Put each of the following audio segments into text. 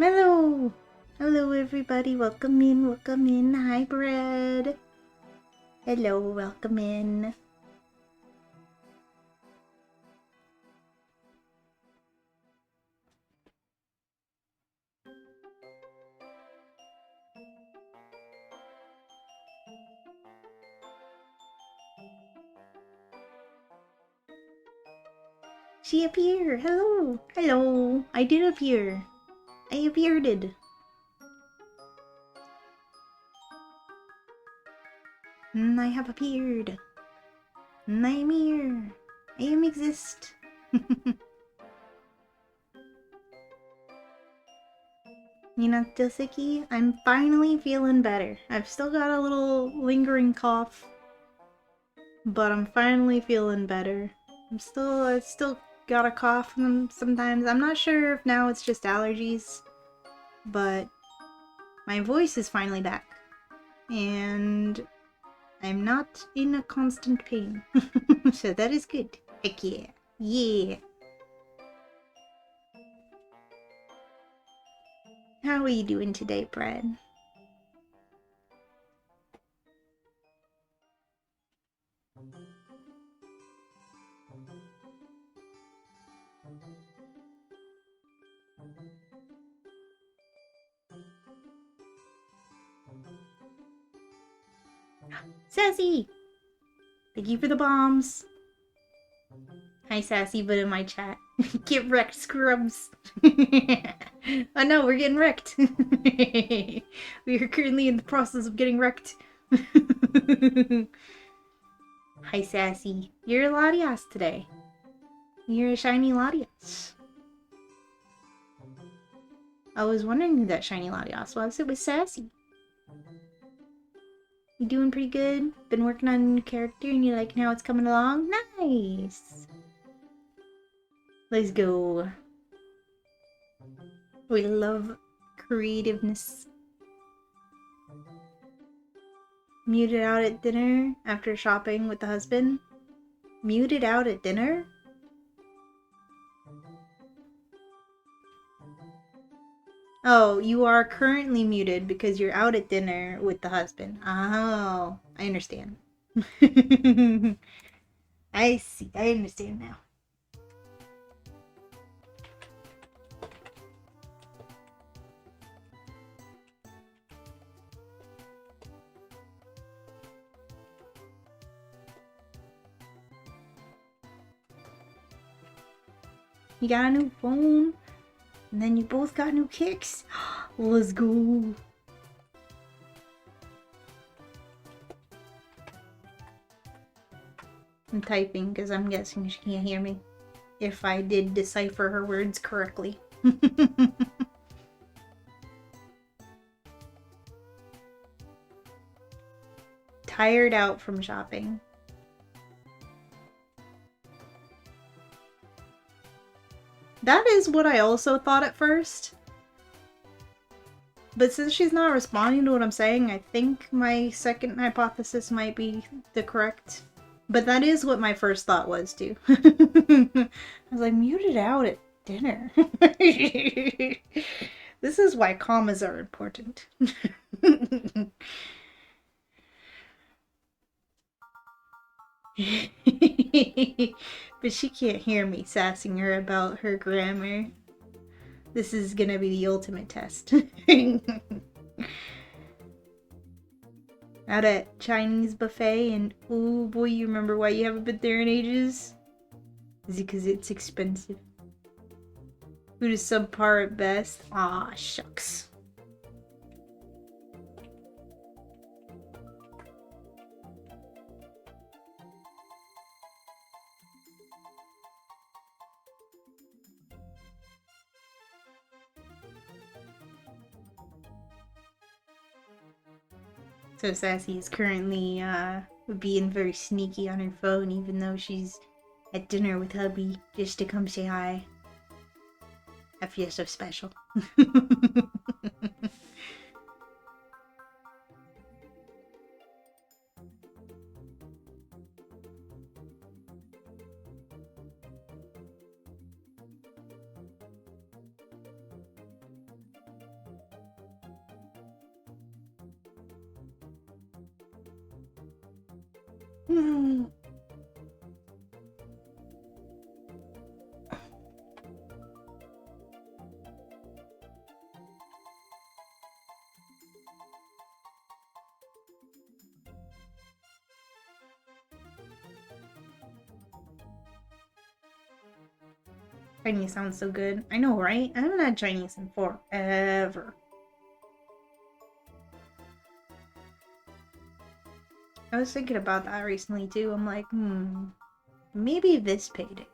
Hello! Hello everybody, welcome in, hi Bread! Hello, welcome in. She appeared! Hello! Hello! I did appear! I appeared! I have appeared! I am here! I am exist! You know, Doseki, I'm finally feeling better. I've still got a little lingering cough, but I'm finally feeling better. I still got a cough sometimes. I'm not sure if now it's just allergies, but my voice is finally back. And I'm not in a constant pain. So that is good. Heck yeah. Yeah. How are you doing today, Brad? Sassy! Thank you for the bombs. Hi, Sassy, but in my chat. Get wrecked, scrubs. Oh no, we're getting wrecked. We are currently in the process of getting wrecked. Hi, Sassy. You're a Latias today. You're a shiny Latias. I was wondering who that shiny Latias was. It was Sassy. You doing pretty good? Been working on a new character and you liking how it's coming along? Nice! Let's go. We love creativeness. Muted out at dinner after shopping with the husband. Muted out at dinner? Oh, you are currently muted because you're out at dinner with the husband. Oh, I understand. I see. I understand now. You got a new phone, and then you both got new kicks. Let's go. I'm typing because I'm guessing she can't hear me. If I did decipher her words correctly. Tired out from shopping. That is what I also thought at first. But since she's not responding to what I'm saying, I think my second hypothesis might be the correct. But that is what my first thought was, too. I was like, muted out at dinner. This is why commas are important. But she can't hear me sassing her about her grammar. This is gonna be the ultimate test. Out at Chinese buffet, and oh boy, you remember why you haven't been there in ages? Is it because it's expensive? Food is subpar at best. Aw, shucks. So Sassy is currently being very sneaky on her phone, even though she's at dinner with hubby, just to come say hi. I feel so special. Chinese sounds so good. I know, right? I haven't had Chinese in forever. I was thinking about that recently too. I'm like, maybe this payday.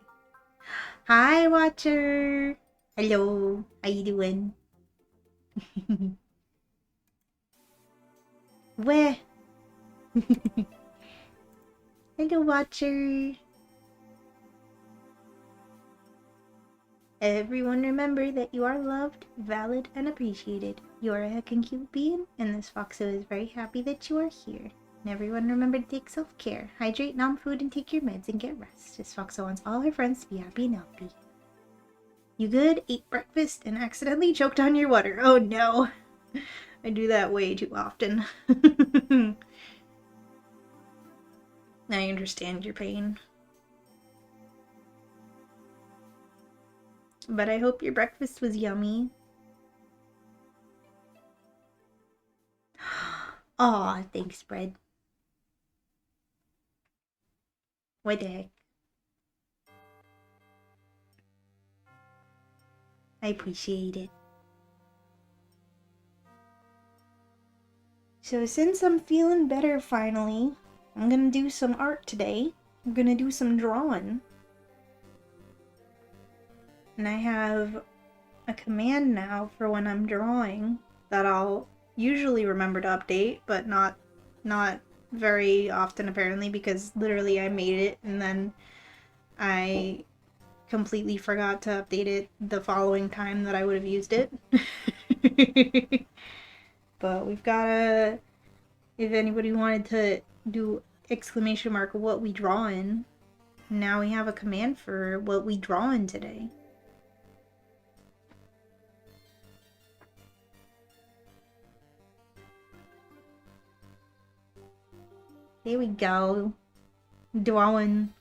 Hi, Watcher! Hello, how you doing? Where? Hello, Watcher! Everyone remember that you are loved, valid, and appreciated. You are a heckin' cute being, and this Foxo is very happy that you are here. And everyone remember to take self-care, hydrate, nom food, and take your meds and get rest. This Foxo wants all her friends to be happy and healthy. You good? Ate breakfast and accidentally choked on your water. Oh no! I do that way too often. I understand your pain. But I hope your breakfast was yummy. Aw, thanks, Bread. What the heck? I appreciate it. So since I'm feeling better finally, I'm gonna do some art today. I'm gonna do some drawing. And I have a command now for when I'm drawing that I'll usually remember to update, but not very often apparently, because literally I made it and then I completely forgot to update it the following time that I would have used it. But we've got a... If anybody wanted to do exclamation mark what we draw in, now we have a command for what we draw in today. There we go. Drawing.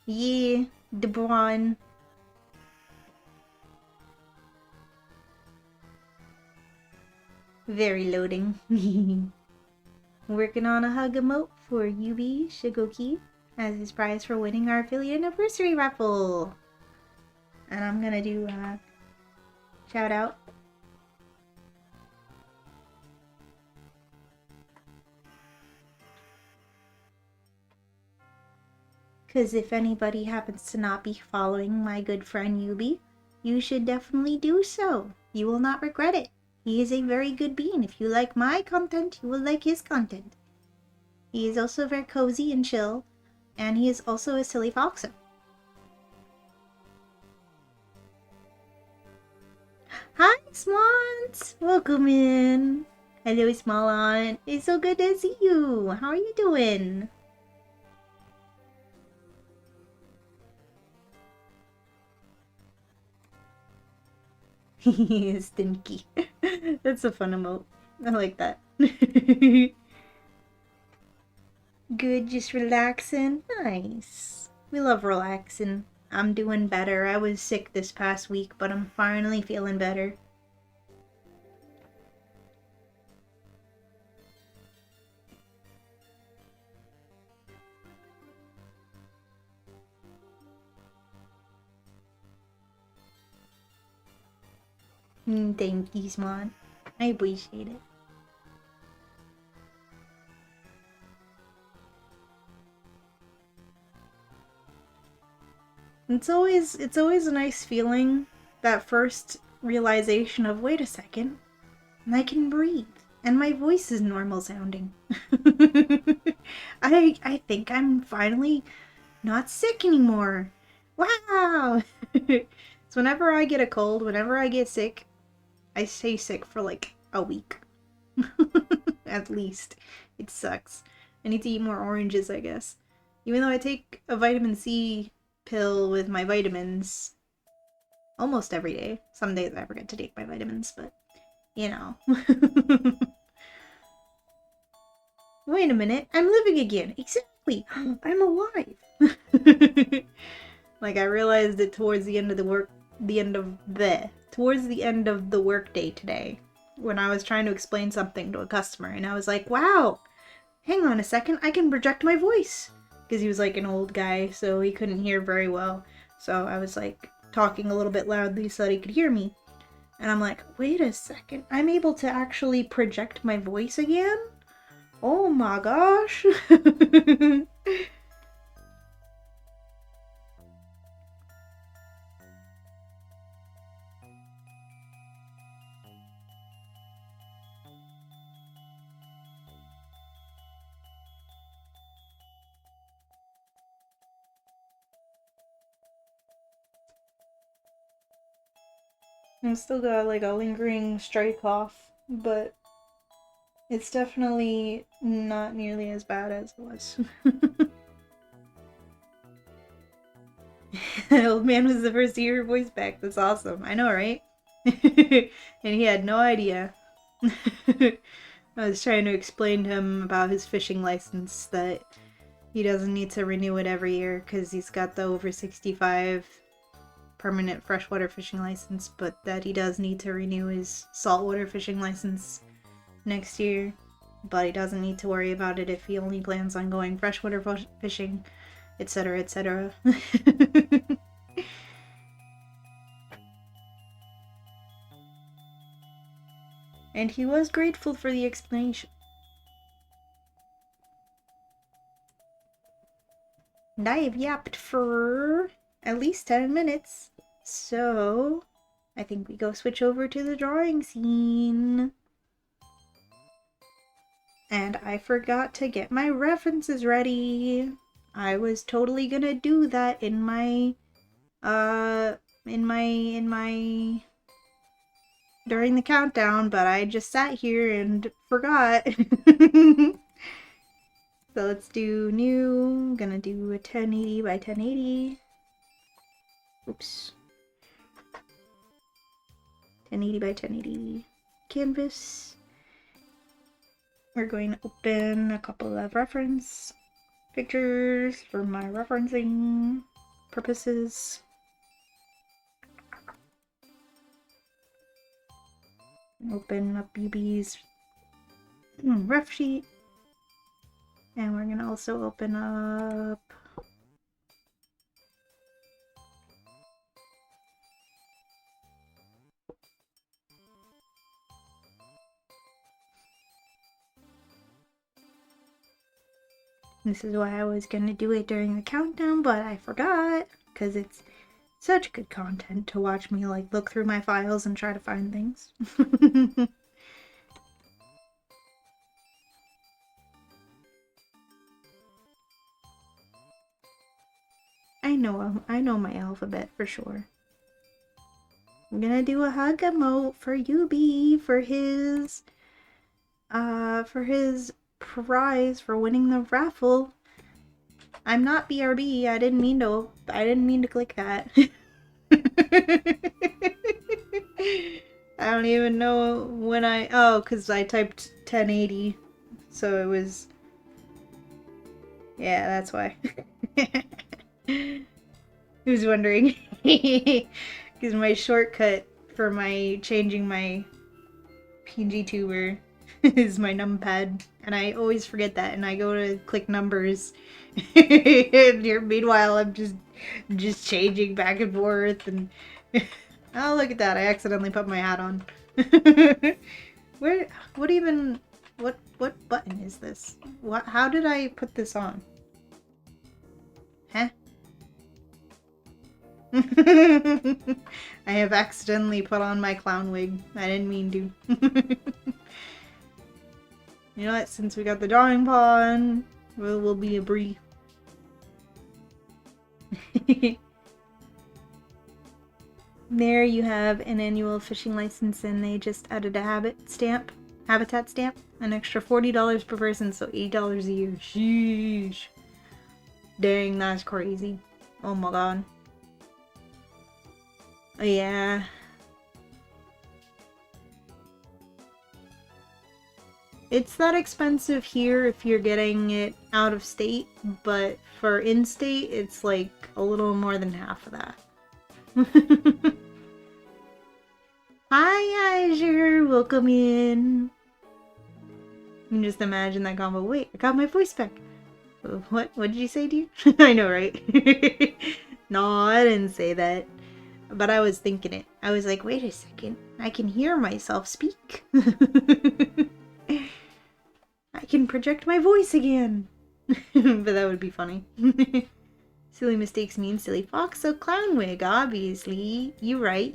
Yeah, drawing. Very loading. Working on a hug emote for yuubiHuggy as his prize for winning our affiliate anniversary raffle. And I'm gonna do a shout out. Because if anybody happens to not be following my good friend Yuubi, you should definitely do so. You will not regret it. He is a very good being. If you like my content, you will like his content. He is also very cozy and chill, and he is also a silly foxo. Hi, Swans! Welcome in. Hello, small aunt. It's so good to see you. How are you doing? Stinky. That's a fun emote. I like that. Good, just relaxing. Nice. We love relaxing. I'm doing better. I was sick this past week, but I'm finally feeling better. Thank you, Swan. I appreciate it. It's always a nice feeling, that first realization of, wait a second, I can breathe, and my voice is normal sounding. I think I'm finally not sick anymore. Wow! So whenever I get a cold, whenever I get sick, I stay sick for like a week. At least. It sucks. I need to eat more oranges, I guess. Even though I take a vitamin C pill with my vitamins almost every day. Some days I forget to take my vitamins, but you know. Wait a minute, I'm living again. Exactly. I'm alive. Like I realized it towards the end of the workday today when I was trying to explain something to a customer, and I was like, wow, hang on a second, I can project my voice. Because he was like an old guy, so he couldn't hear very well. So I was like talking a little bit loudly so that he could hear me. And I'm like, wait a second, I'm able to actually project my voice again? Oh my gosh. I've still got like a lingering stray cough, but it's definitely not nearly as bad as it was. Old man was the first to hear your voice back. That's awesome. I know, right? And he had no idea. I was trying to explain to him about his fishing license, that he doesn't need to renew it every year because he's got the over 65 permanent freshwater fishing license, but that he does need to renew his saltwater fishing license next year. But he doesn't need to worry about it if he only plans on going freshwater fishing, etc., etc. And he was grateful for the explanation. And I have yapped for at least 10 minutes, so I think we go switch over to the drawing scene. And I forgot to get my references ready. I was totally gonna do that in my in my during the countdown, but I just sat here and forgot. So let's do new. I'm gonna do a 1080 by 1080. Oops. 1080 by 1080 canvas. We're going to open a couple of reference pictures for my referencing purposes. Open up yuubi's ref sheet. And we're going to also open up this is why I was going to do it during the countdown, but I forgot because it's such good content to watch me like look through my files and try to find things. I know my alphabet for sure. I'm gonna do a hug emote for yuubi for his prize for winning the raffle. I'm not BRB. I didn't mean to click that. I don't even know when cuz I typed 1080. So it was yeah, that's why. Who's wondering? Because my shortcut for my changing my PG tuber is my numpad, and I always forget that, and I go to click numbers. Meanwhile, I'm just changing back and forth, and oh look at that! I accidentally put my hat on. Where? What button is this? What? How did I put this on? Huh? I have accidentally put on my clown wig. I didn't mean to. You know what? Since we got the drawing pawn, we'll be a brie. There you have an annual fishing license, and they just added a habitat stamp, an extra $40 per person, so $8 a year. Sheesh. Dang, that's crazy. Oh my god. Yeah. It's that expensive here if you're getting it out of state, but for in-state, it's like a little more than half of that. Hi, Azure! Welcome in! You can just imagine that combo. Wait, I got my voice back! What did you say, dude? I know, right? No, I didn't say that. But I was thinking it. I was like, wait a second. I can hear myself speak. I can project my voice again. But that would be funny. Silly mistakes mean silly fox, so clown wig, obviously. You right.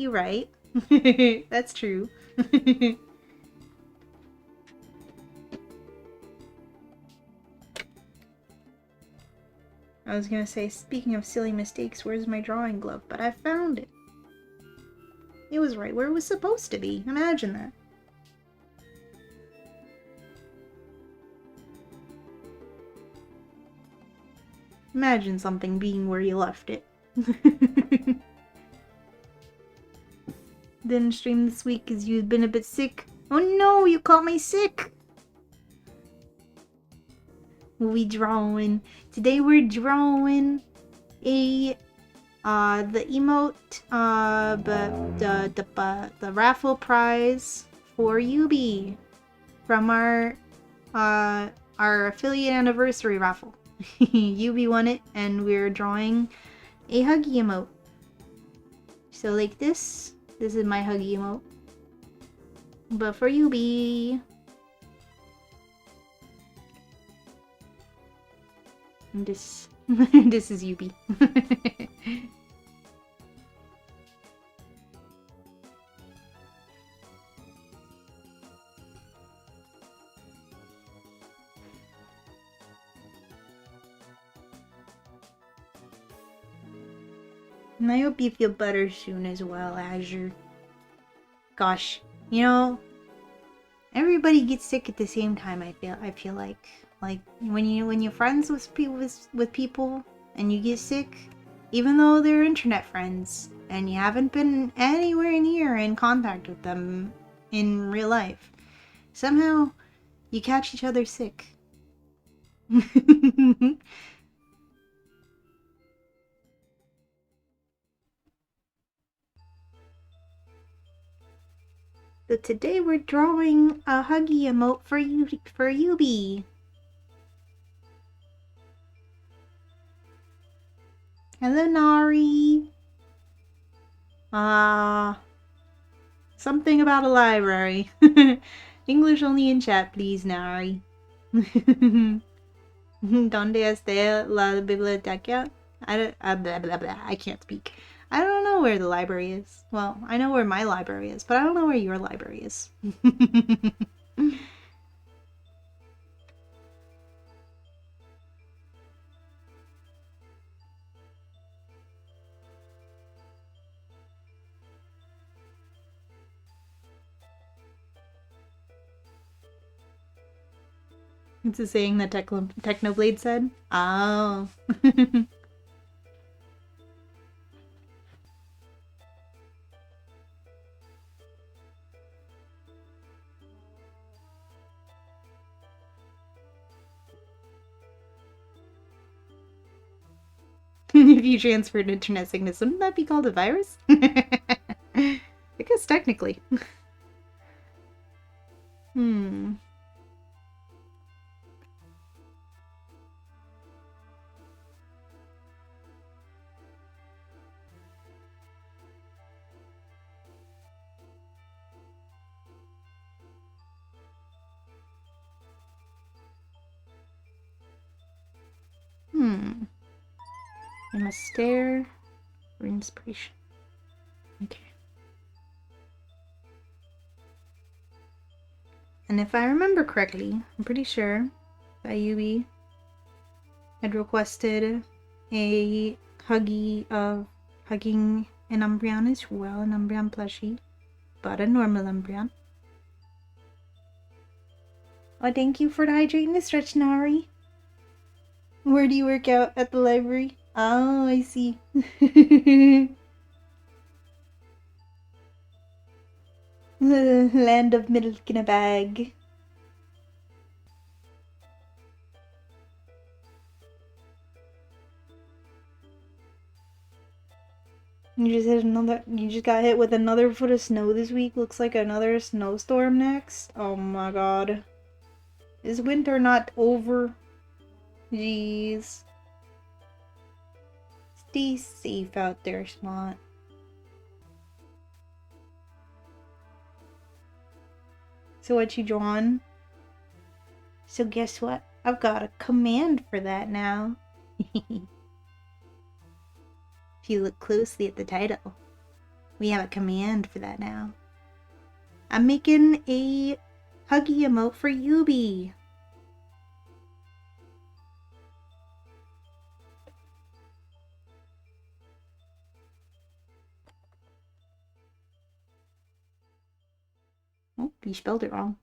That's true. I was gonna say, speaking of silly mistakes, where's my drawing glove? But I found it. It was right where it was supposed to be. Imagine that. Imagine something being where you left it. Didn't stream this week because you've been a bit sick. Oh no, you caught me sick! We drawing. Today we're drawing a the emote the raffle prize for yuubi from our affiliate anniversary raffle. yuubi won it, and we're drawing a huggy emote. So like this is my huggy emote, but for yuubi. And this this is yuubi. And I hope you feel better soon as well, Azure. Gosh, you know, everybody gets sick at the same time. I feel like when you're friends with people and you get sick, even though they're internet friends and you haven't been anywhere near in contact with them in real life, somehow you catch each other sick. So today we're drawing a huggy emote for Yubi. Hello, Nari. Something about a library. English only in chat, please, Nari. ¿Dónde está la biblioteca? Blah, blah, blah. I can't speak. I don't know where the library is. Well, I know where my library is, but I don't know where your library is. It's a saying that Technoblade said. Oh. If you transferred internet sickness, wouldn't that be called a virus? I guess technically. Hmm. Hmm. I must stare for inspiration. Okay. And if I remember correctly, I'm pretty sure that Yubi had requested a huggy of hugging an Umbreon as well, an Umbreon plushie, but a normal Umbreon. Oh, thank you for the hydrating the stretch, Nari. Where do you work out? At the library? Oh, I see. Land of milk in a bag. You just got hit with another foot of snow this week. Looks like another snowstorm next. Oh my god. Is winter not over? Jeez. Stay safe out there, Smart. So what you drawn? So guess what? I've got a command for that now. If you look closely at the title, we have a command for that now. I'm making a huggy emote for Yubi. Oh, you spelled it wrong.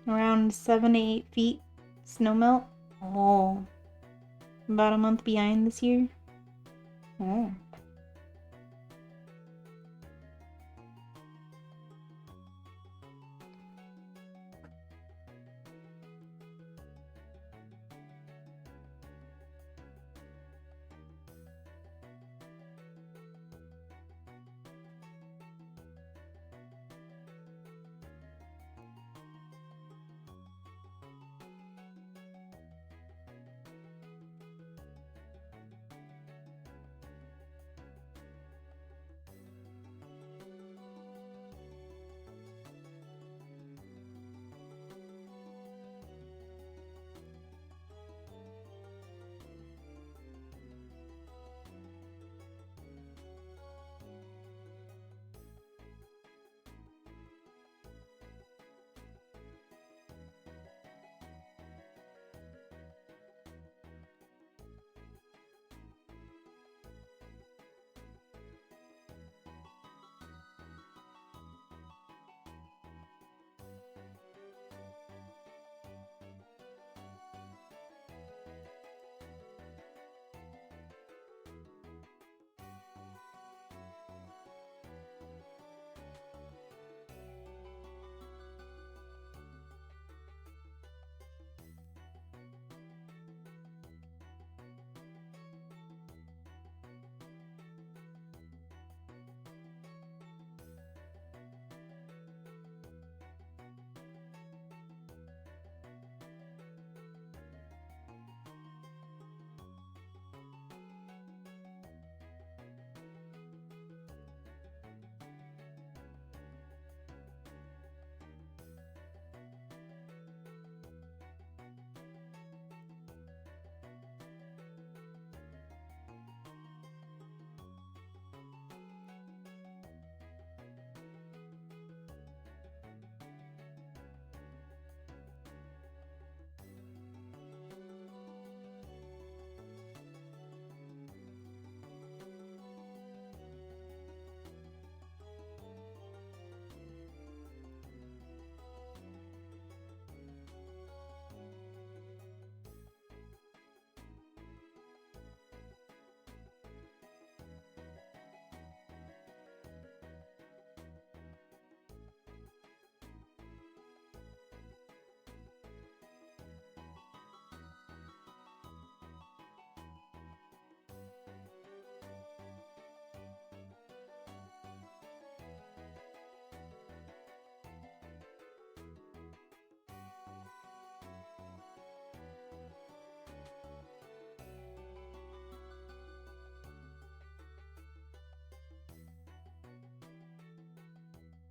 Around 7 to 8 feet snowmelt. Oh. About a month behind this year. Oh.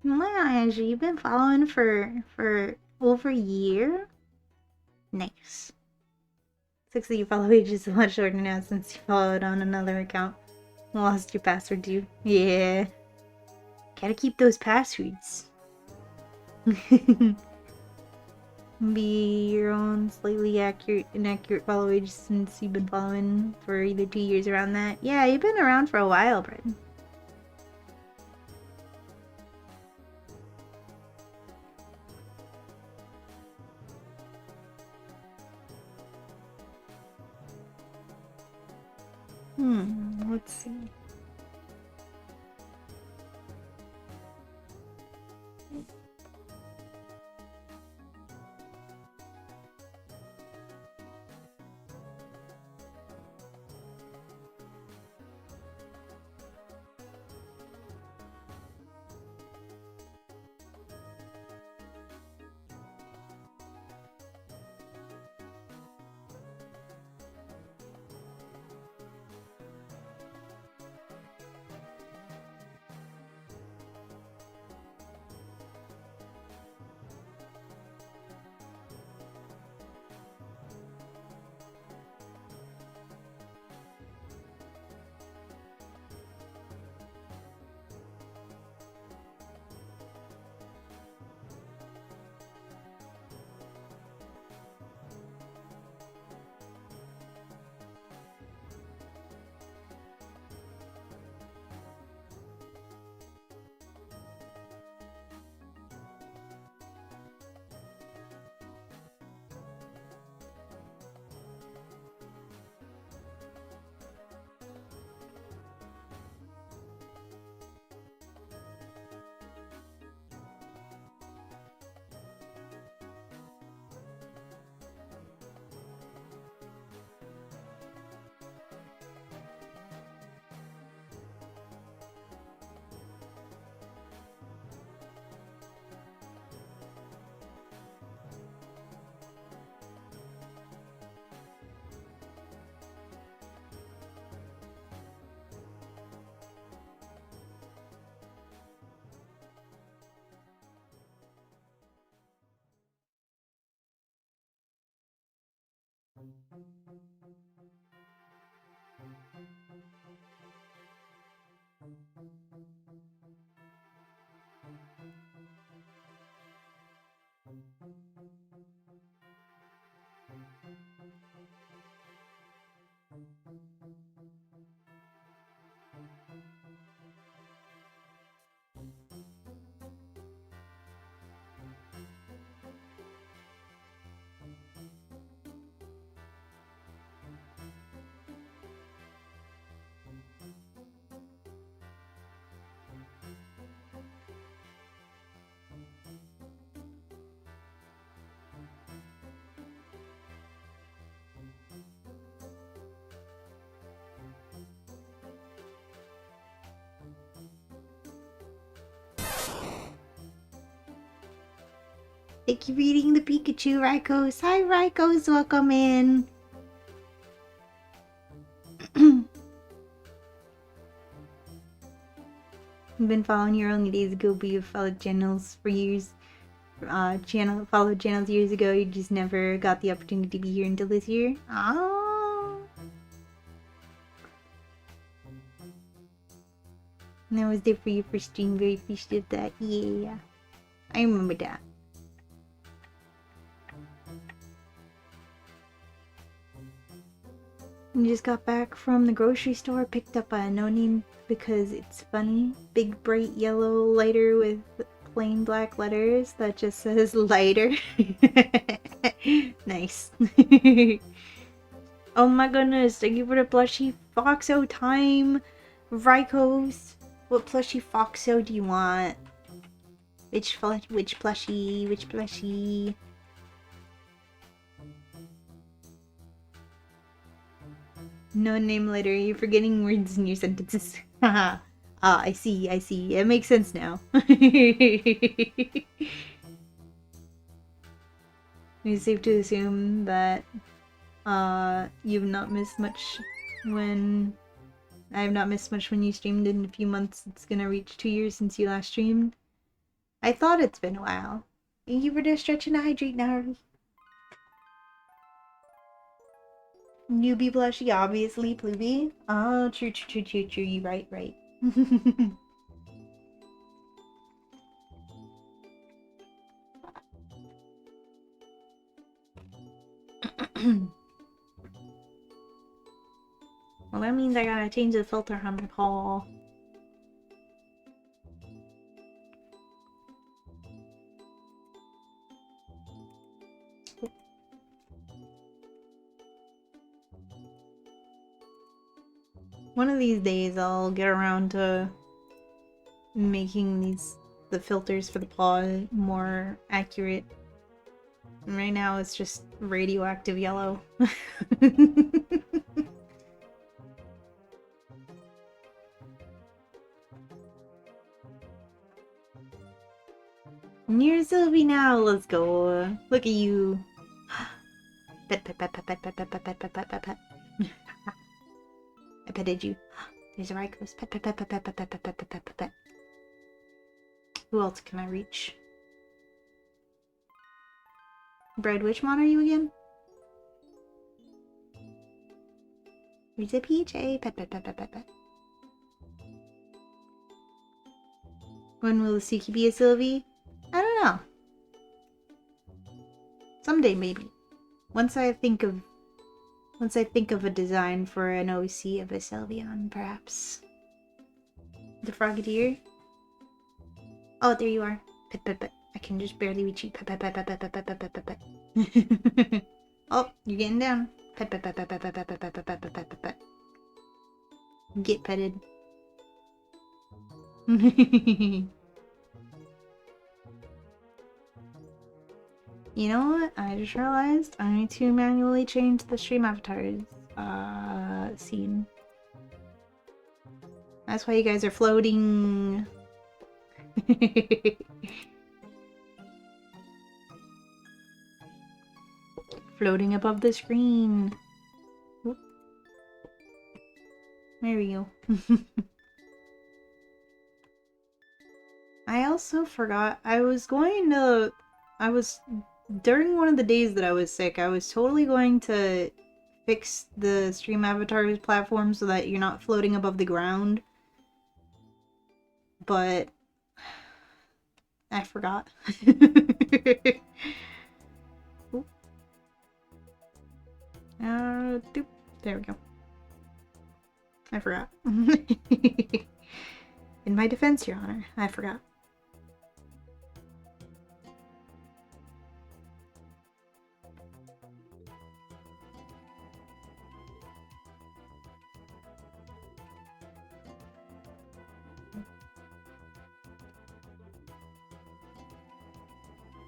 Wow, Angie, you've been following for over a year? Nice. Looks like you follow pages a lot shorter now since you followed on another account. Lost your password too. Yeah. Gotta keep those passwords. Be your own slightly inaccurate follower since you've been following for either 2 years around that. Yeah, you've been around for a while, Brett. Let's see. Thank you for eating the Pikachu, Raikos. Hi, Raikos. Welcome in. You've been following here only days ago, but you've followed channels for years. Followed channels years ago. You just never got the opportunity to be here until this year. Oh. And I was there for your first stream. Very appreciative of that. Yeah. I remember that. I just got back from the grocery store, picked up a no-name because it's funny. Big bright yellow lighter with plain black letters that just says lighter. Nice. Oh my goodness, thank you for the plushie Foxo time. Rykos. What plushie Foxo do you want? Which plushie? Which plushie? No name letter. You're forgetting words in your sentences. Haha. I see. It makes sense now. It's safe to assume that you've not missed much when... I have not missed much when you streamed in a few months. It's gonna reach 2 years since you last streamed. I thought it's been a while. Thank you for the stretch and hydrate, Nari. Newbie blushy, obviously, Plooby. Oh, true. You right. Well, that means I gotta change the filter on my call. One of these days I'll get around to making the filters for the paw more accurate. Right now it's just radioactive yellow. Near Sylvie now, let's go. Look at you. Pet. I petted you. There's a Rikos. Pet. Who else can I reach? Bread, which mon are you again? There's a PJ. Pet. When will the Suki be a Sylvie? I don't know. Someday, maybe. Once I think of a design for an OC of a Sylveon, perhaps. The Frogadier? Oh, there you are. Pet. I can just barely reach you. Pet. Oh, you're getting down. Pet. Get petted. You know what? I just realized I need to manually change the stream avatars scene. That's why you guys are floating. Floating above the screen. Oop. There we go. I also forgot during one of the days that I was sick, I was totally going to fix the stream avatars platform so that you're not floating above the ground. But I forgot. Doop. There we go. I forgot. In my defense, Your Honor, I forgot.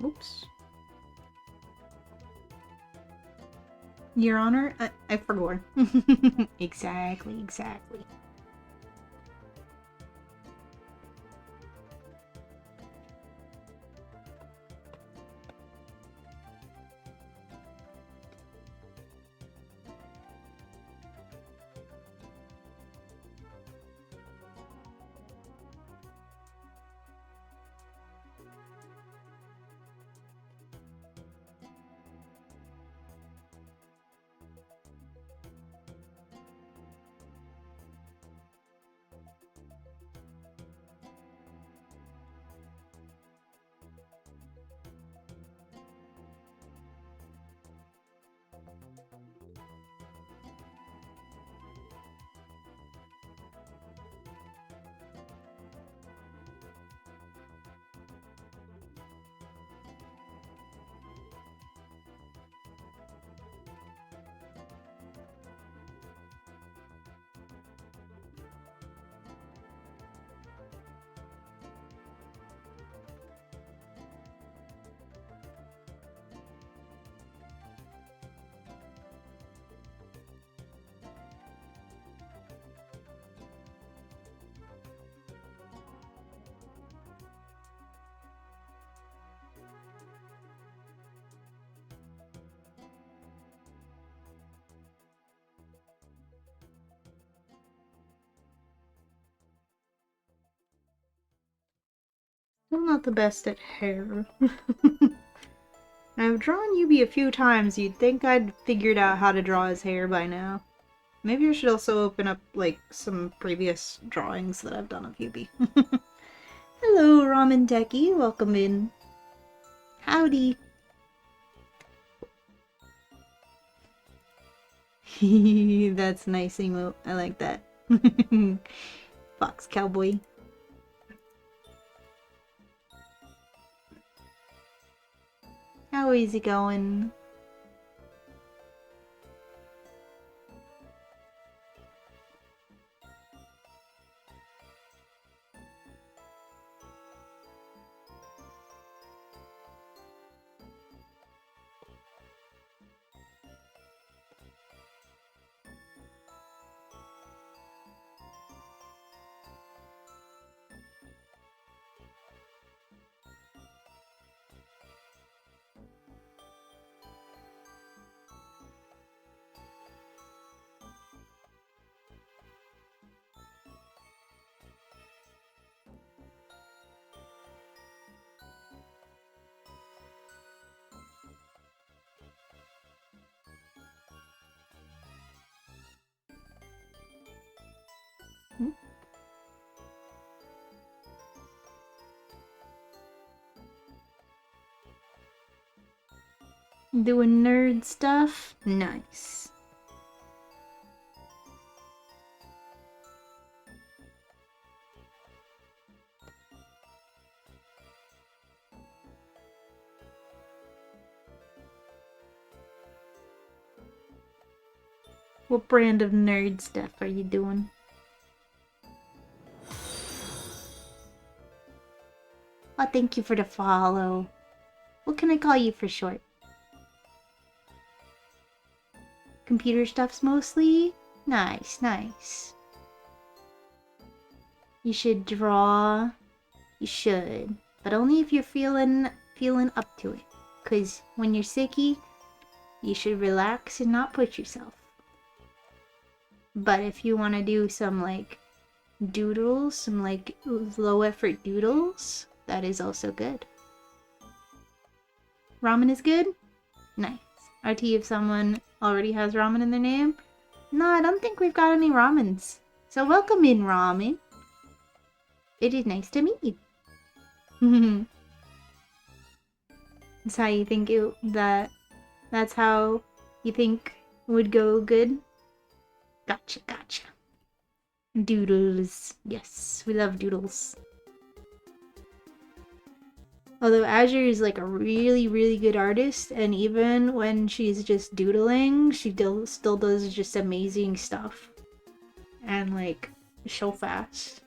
Oops. Your Honor, I forgot. Exactly. I'm not the best at hair. I've drawn Yubi a few times. You'd think I'd figured out how to draw his hair by now. Maybe I should also open up, like, some previous drawings that I've done of Yubi. Hello, Ramen Techie. Welcome in. Howdy. That's nice emote. I like that. Fox Cowboy. How is it going? Doing nerd stuff? Nice. What brand of nerd stuff are you doing? Oh, thank you for the follow. What can I call you for short? Computer stuffs mostly? Nice, nice. You should draw. You should. But only if you're feeling up to it. 'Cause when you're sicky, you should relax and not push yourself. But if you want to do some, like, doodles, some, like, low effort doodles, that is also good. Ramen is good? Nice. RT, if someone already has ramen in their name? No, I don't think we've got any ramens. So welcome in, ramen. It is nice to meet you. That's how you think that's how you think would go good? Gotcha, gotcha. Doodles. Yes, we love doodles. Although Azure is like a really, really good artist, and even when she's just doodling, she still does just amazing stuff. And like, so fast.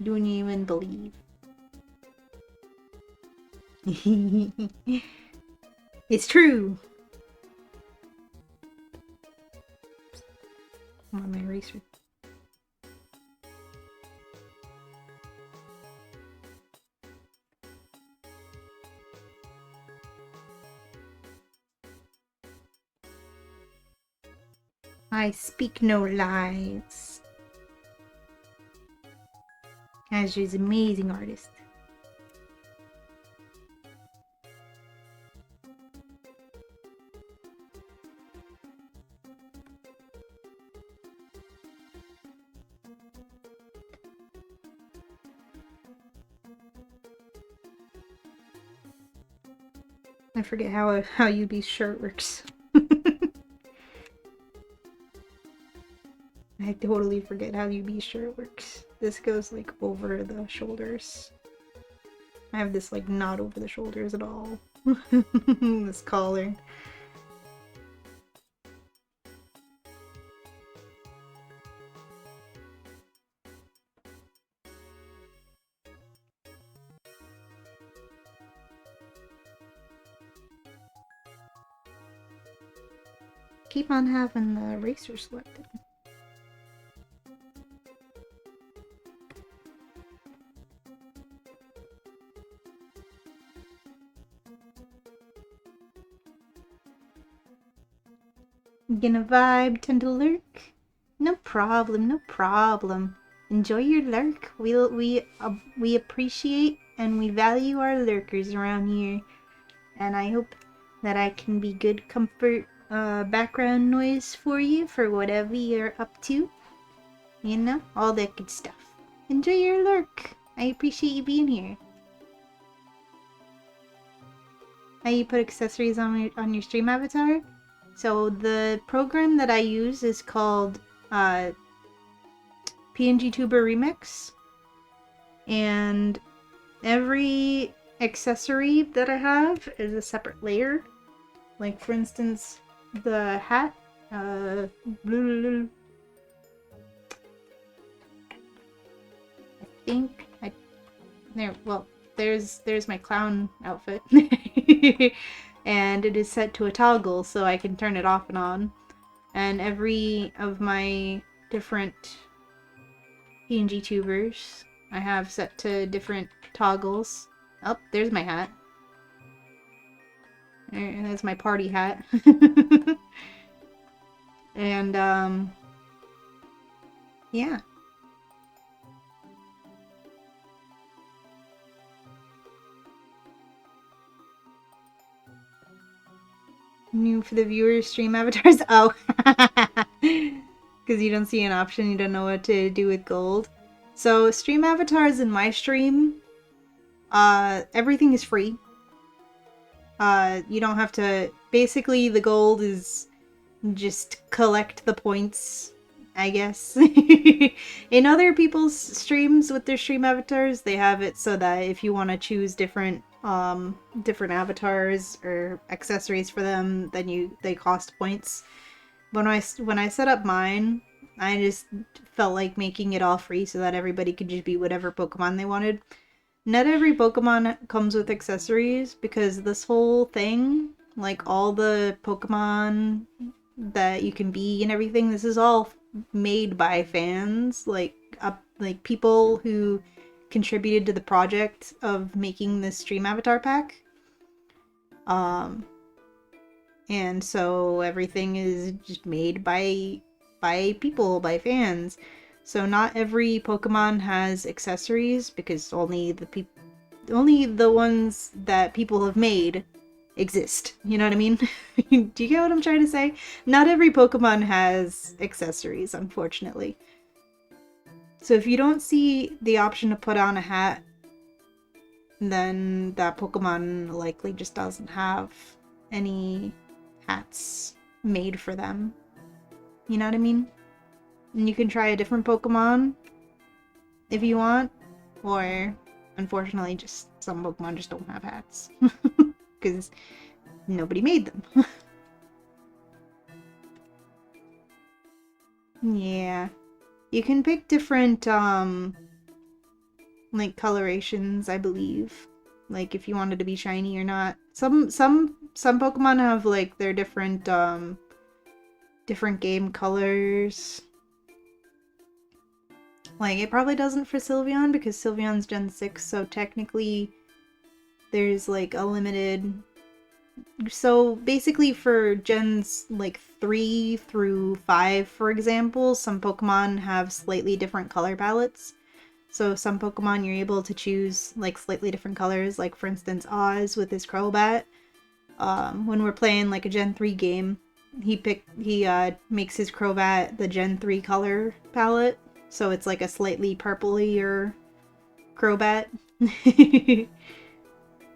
You wouldn't even believe. It's true! I'm on my eraser. I speak no lies. Azure's an amazing artist. I forget how yuubi's shirt works. I totally forget how yuubi's shirt works. This goes like over the shoulders. I have this like not over the shoulders at all. This collar. Keep on having the eraser selected. Gonna vibe, tend to lurk? No problem, no problem. Enjoy your lurk. We appreciate and we value our lurkers around here, and I hope that I can be good comfort background noise for you for whatever you're up to. You know, all that good stuff. Enjoy your lurk. I appreciate you being here. How you put accessories on your stream avatar? So the program that I use is called PNG Tuber Remix, and every accessory that I have is a separate layer. Like for instance, the hat. I think I there. Well, there's my clown outfit, and it is set to a toggle, so I can turn it off and on. And every of my different PNG tubers I have set to different toggles. Oh, there's my hat. There's my party hat. And, yeah. New for the viewers, stream avatars? Oh. Because you don't see an option, you don't know what to do with gold. So, stream avatars in my stream, everything is free. You don't have to... Basically, the gold is just collect the points, I guess. In other people's streams with their stream avatars, they have it so that if you want to choose different avatars or accessories for them, then they cost points. But when I set up mine, I just felt like making it all free so that everybody could just be whatever Pokemon they wanted. Not every Pokemon comes with accessories, because this whole thing, like all the Pokemon that you can be and everything, this is all made by fans, like people who contributed to the project of making this stream avatar pack. And so everything is just made by people, by fans. So not every Pokemon has accessories, because only the ones that people have made exist. You know what I mean? Do you get what I'm trying to say? Not every Pokemon has accessories, unfortunately. So if you don't see the option to put on a hat, then that Pokemon likely just doesn't have any hats made for them. You know what I mean? And you can try a different Pokemon if you want, or unfortunately just some Pokemon just don't have hats. Because nobody made them. Yeah. You can pick different, like, colorations, I believe. Like, if you wanted to be shiny or not. Some Pokemon have, like, their different game colors. Like, it probably doesn't for Sylveon, because Sylveon's Gen 6, so technically there's, like, a limited... So, basically for Gens, like, 3 through 5, for example, some Pokemon have slightly different color palettes. So some Pokemon you're able to choose, like, slightly different colors, like, for instance, Oz with his Crobat. When we're playing, like, a Gen 3 game, he makes his Crobat the Gen 3 color palette. So it's like a slightly purplier Crobat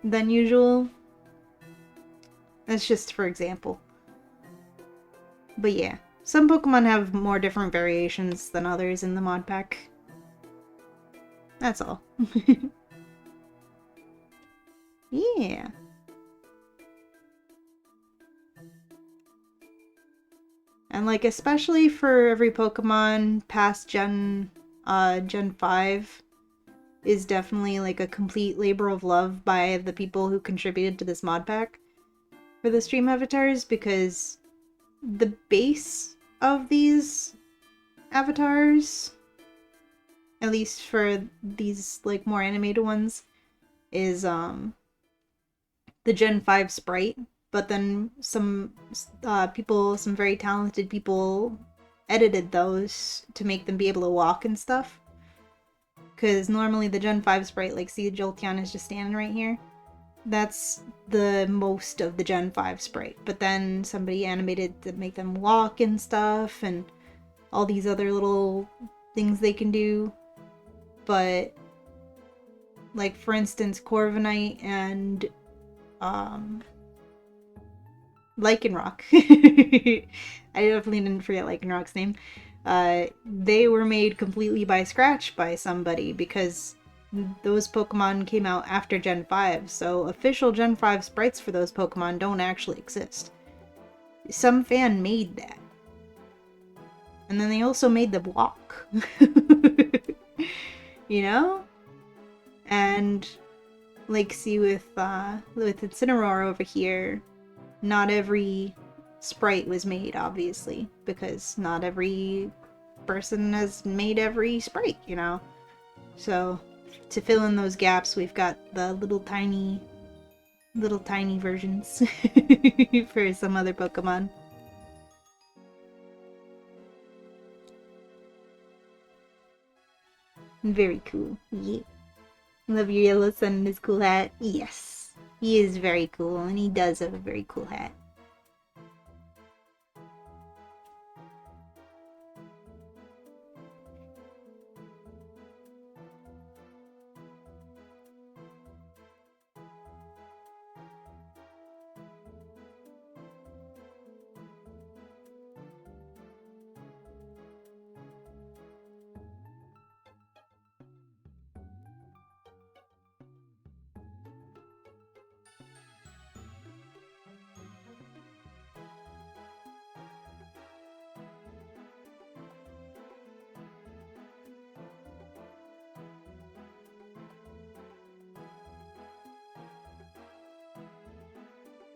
than usual. That's just for example. But yeah, some Pokemon have more different variations than others in the mod pack. That's all. Yeah. And, like, especially for every Pokemon past Gen 5 is definitely, like, a complete labor of love by the people who contributed to this mod pack for the stream avatars, because the base of these avatars, at least for these, like, more animated ones, is the Gen 5 sprite. But then some very talented people edited those to make them be able to walk and stuff. Because normally the Gen 5 sprite, like, see, Jolteon is just standing right here. That's the most of the Gen 5 sprite. But then somebody animated to make them walk and stuff, and all these other little things they can do. But, like, for instance, Corviknight and Lycanroc. I definitely didn't forget Lycanroc's name. They were made completely by scratch by somebody because those Pokemon came out after Gen 5, so official Gen 5 sprites for those Pokemon don't actually exist. Some fan made that. And then they also made them walk. You know? And, like, see with Incineroar over here, not every sprite was made, obviously, because not every person has made every sprite, you know? So, to fill in those gaps, we've got the little tiny versions for some other Pokemon. Very cool. Yeah. Love your yellow sun and his cool hat. Yes. He is very cool, and he does have a very cool hat.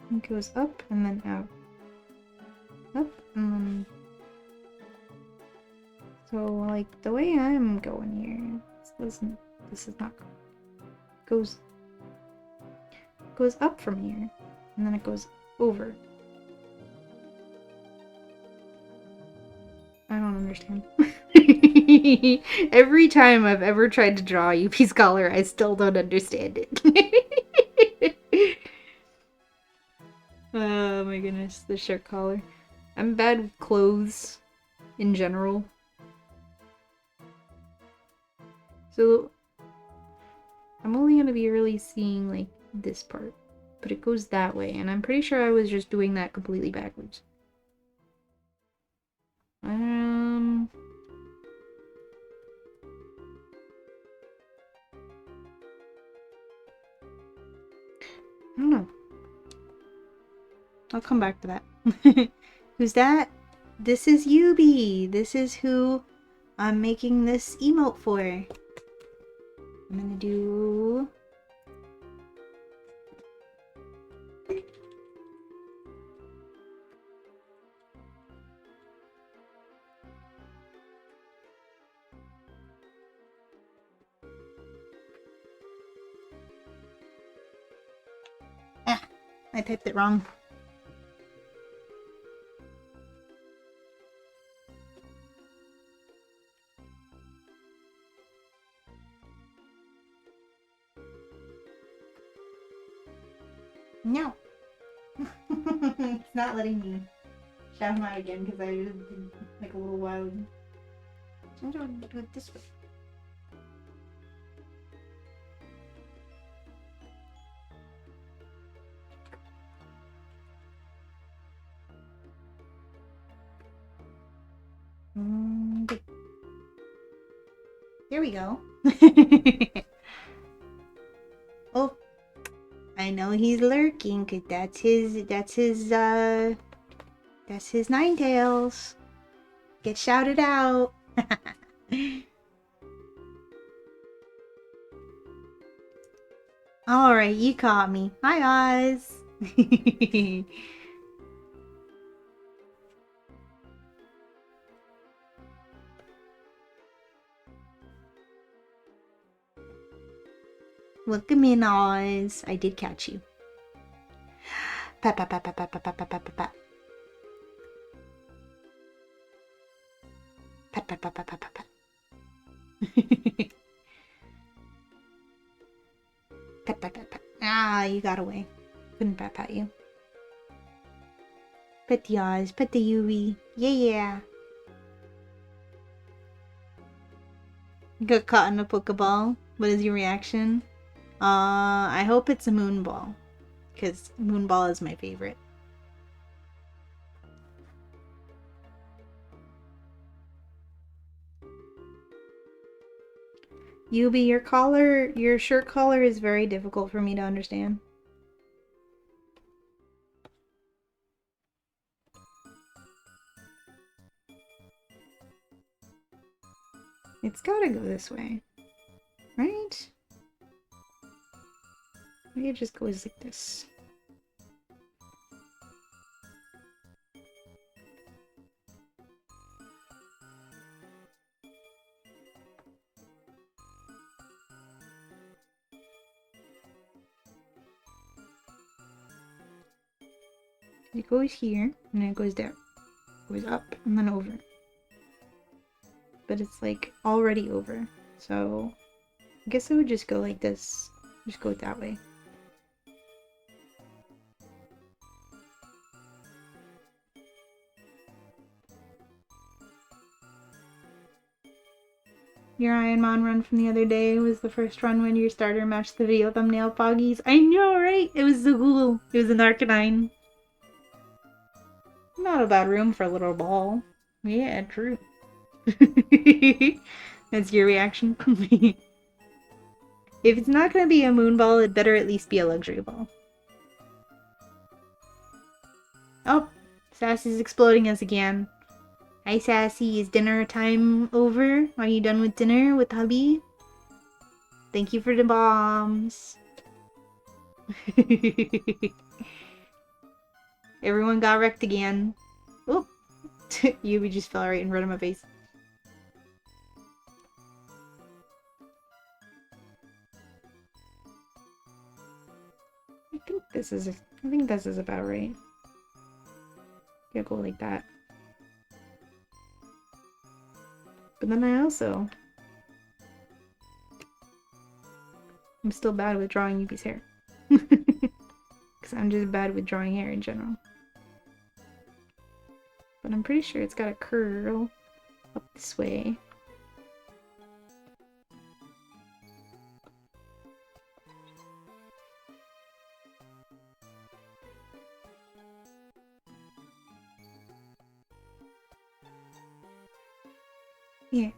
It goes up and then out. Up and then... So, like, the way I'm going here, this is not goes up from here, and then it goes over. I don't understand. Every time I've ever tried to draw Yuubi's collar, I still don't understand it. Oh my goodness, the shirt collar. I'm bad with clothes in general. So I'm only gonna be really seeing like this part, but it goes that way, and I'm pretty sure I was just doing that completely backwards. I don't know. I'll come back to that. Who's that? This is Yuubi. This is who I'm making this emote for. I'm gonna do... Ah, I typed it wrong. No. It's not letting me shout him out again because I just did like a little while ago. I'm going to do it this way. Good. There we go. Oh, I know he's lurking because that's his Ninetales. Get shouted out. Alright, you caught me. Hi, Oz. Welcome in, Oz. I did catch you. Pat, pat, pat, pat, pat, pat, pat, pat, pat, pat. Pat, pat, pat, pat, pat, pat, pat. Pet, pet, pet, pet. Ah, you got away. Couldn't pet pat you. Pet the Oz, pet the Yubi. Yeah, yeah. You got caught in a Pokeball. What is your reaction? I hope it's a Moonball. Because Moonball is my favorite. Yubi, your shirt collar is very difficult for me to understand. It's gotta go this way. Right? Maybe it just goes like this. It goes here, and then it goes there. It goes up, and then over. But it's like already over. So I guess it would just go like this. Just go that way. Your Ironman run from the other day was the first run when your starter matched the video thumbnail Poggies. I know, right? It was so cool. It was an Arcanine. Not a bad room for a little ball. Yeah, true. That's your reaction? If it's not gonna be a moon ball, it better at least be a luxury ball. Oh, Sassy's exploding us again. Hi Sassy, is dinner time over? Are you done with dinner with hubby? Thank you for the bombs. Everyone got wrecked again. Oh, Yubi just fell right in front of my face. I think this is about right. Yeah, go like that. But then I'm still bad with drawing Yubi's hair. Because I'm just bad with drawing hair in general. But I'm pretty sure it's got a curl up this way. Yeah.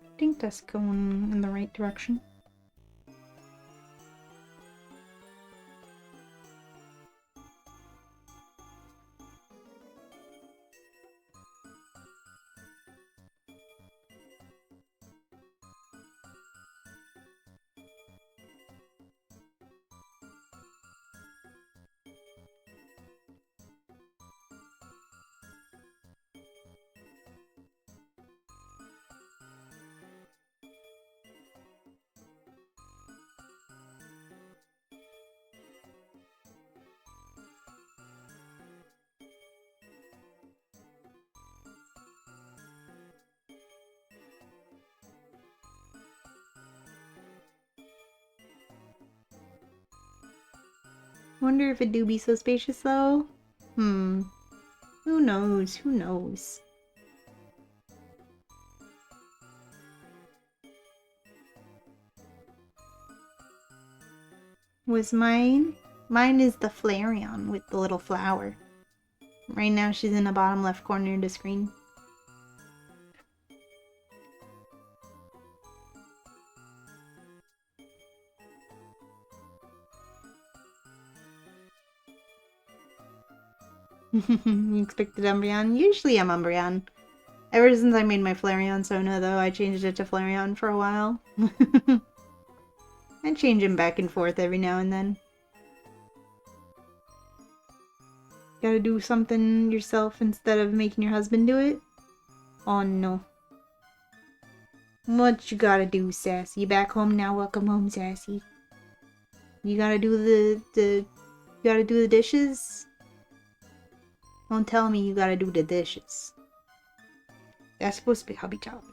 I think that's going in the right direction. Wonder if it do be so spacious though? Who knows? Who knows? Was mine? Mine is the Flareon with the little flower. Right now she's in the bottom left corner of the screen. You expected Umbreon? Usually I'm Umbreon. Ever since I made my Flareon Sona though, I changed it to Flareon for a while. I change him back and forth every now and then. Gotta do something yourself instead of making your husband do it? Oh no. What you gotta do, Sassy? You back home now? Welcome home, Sassy. You gotta do the dishes? Don't tell me you gotta do the dishes. That's supposed to be hubby job.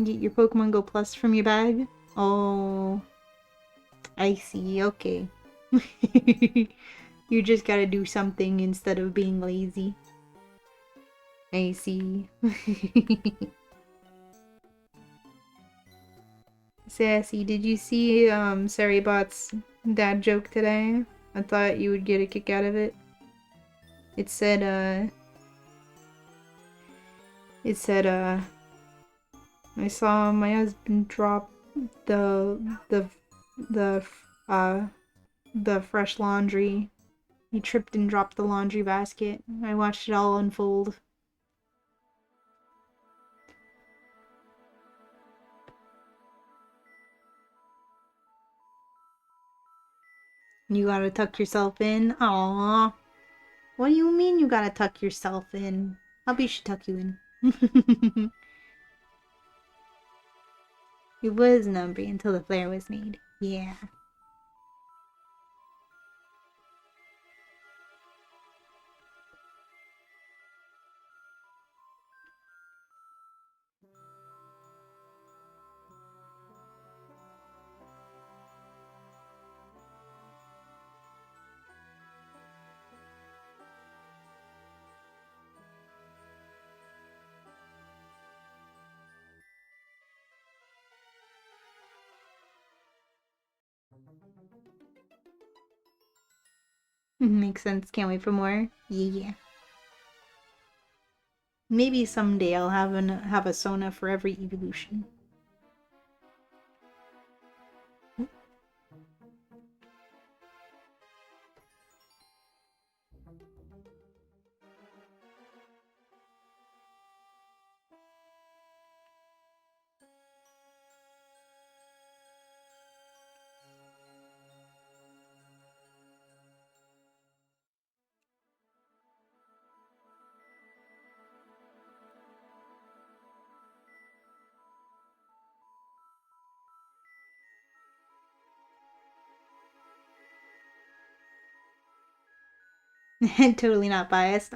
Get your Pokemon Go Plus from your bag? Oh, I see. Okay. You just gotta do something instead of being lazy. I see. Sassy, did you see Saribot's dad joke today? I thought you would get a kick out of it. It said, I saw my husband drop the the the fresh laundry. He tripped and dropped the laundry basket. I watched it all unfold. You gotta tuck yourself in? Aww. What do you mean you gotta tuck yourself in? Hubby should tuck you in. It was Numbry until the flare was made. Yeah. Makes sense. Can't wait for more. Yeah. Maybe someday I'll have a Sona for every evolution. Totally not biased.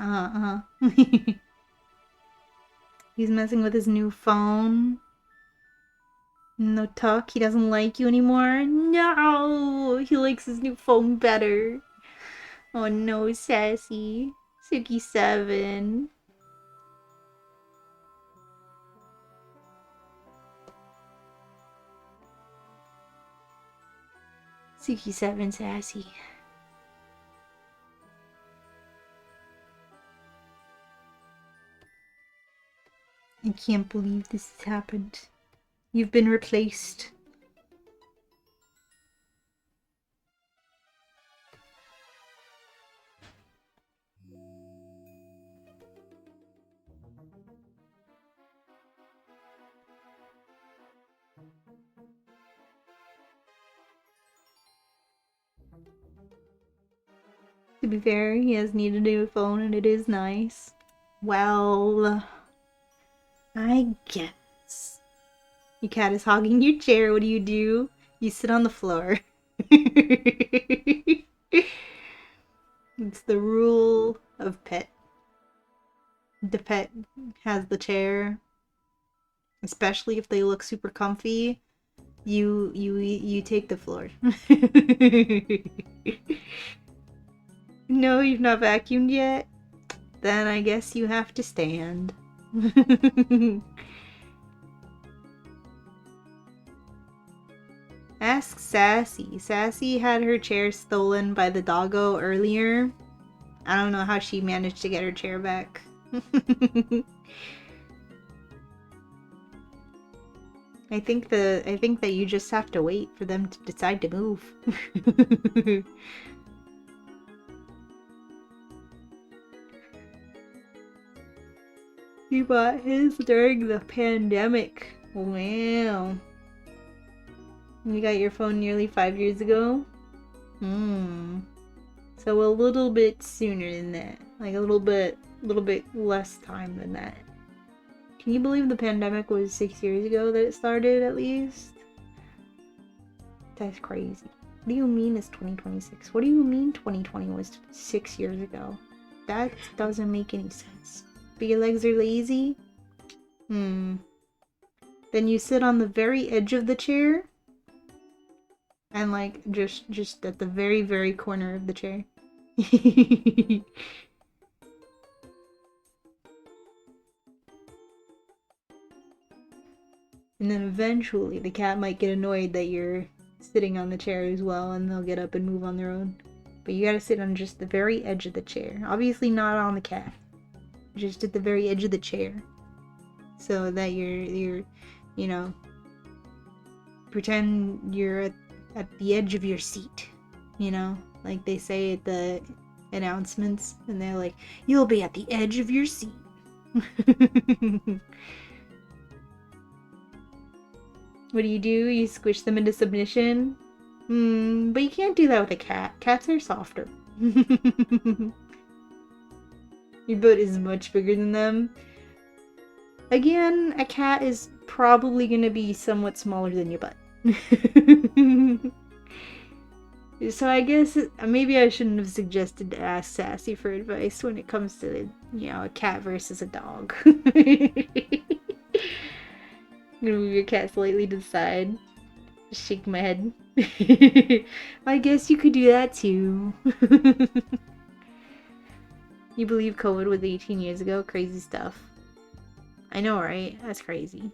He's messing with his new phone. No tuck. He doesn't like you anymore. No, he likes his new phone better. Oh no, sassy. Suki 7. Suki 7 sassy. I can't believe this has happened. You've been replaced. To be fair, he has needed a new phone and it is nice. Well, I guess. Your cat is hogging your chair. What do? You sit on the floor. It's the rule of pet. The pet has the chair, especially if they look super comfy. You take the floor. No, you've not vacuumed yet? Then I guess you have to stand. Ask Sassy. Sassy had her chair stolen by the doggo earlier. I don't know how she managed to get her chair back. I think that you just have to wait for them to decide to move. He bought his during the pandemic. Wow. You got your phone nearly 5 years ago? Hmm. So a little bit sooner than that. Like a little bit less time than that. Can you believe the pandemic was 6 years ago that it started at least? That's crazy. What do you mean it's 2026? What do you mean 2020 was 6 years ago? That doesn't make any sense. But your legs are lazy? Hmm. Then you sit on the very edge of the chair and like just at the very corner of the chair. And then eventually the cat might get annoyed that you're sitting on the chair as well and they'll get up and move on their own. But you gotta sit on just the very edge of the chair. Obviously not on the cat. Just at the very edge of the chair. So that you're you know, pretend you're at the edge of your seat. You know? Like they say at the announcements and they're like, you'll be at the edge of your seat. What do? You squish them into submission? But you can't do that with a cat. Cats are softer. Your butt is much bigger than them. Again, a cat is probably gonna be somewhat smaller than your butt. So I guess maybe I shouldn't have suggested to ask Sassy for advice when it comes to, a cat versus a dog. I'm gonna move your cat slightly to the side. Just shake my head. I guess you could do that too. You believe COVID was 18 years ago? Crazy stuff. I know, right? That's crazy.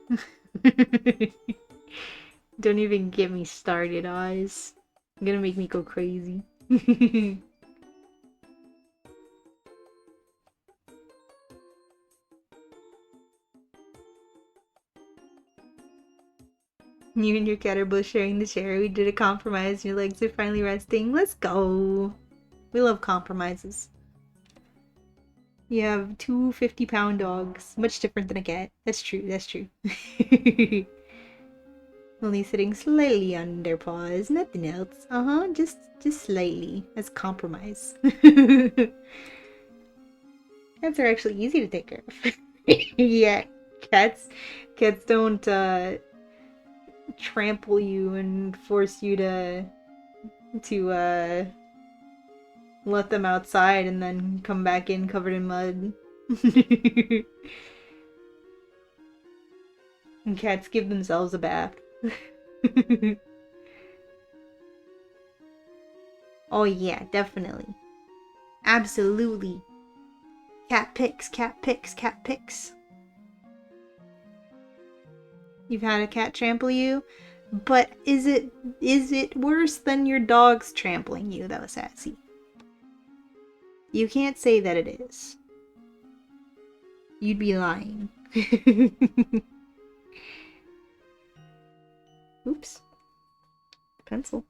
Don't even get me started, Oz. You're gonna make me go crazy. You and your cat are both sharing the chair. We did a compromise. Your legs are finally resting. Let's go. We love compromises. You have two 50-pound dogs. Much different than a cat. That's true, that's true. Only sitting slightly on their paws, nothing else. Just slightly. That's compromise. Cats are actually easy to take care of. Yeah, cats don't trample you and force you to let them outside and then come back in covered in mud. And cats give themselves a bath. Oh yeah, definitely. Absolutely. Cat pics, cat pics, cat pics. You've had a cat trample you? But is it worse than your dog's trampling you though, Sassy? You can't say that it is. You'd be lying. Oops. Pencil.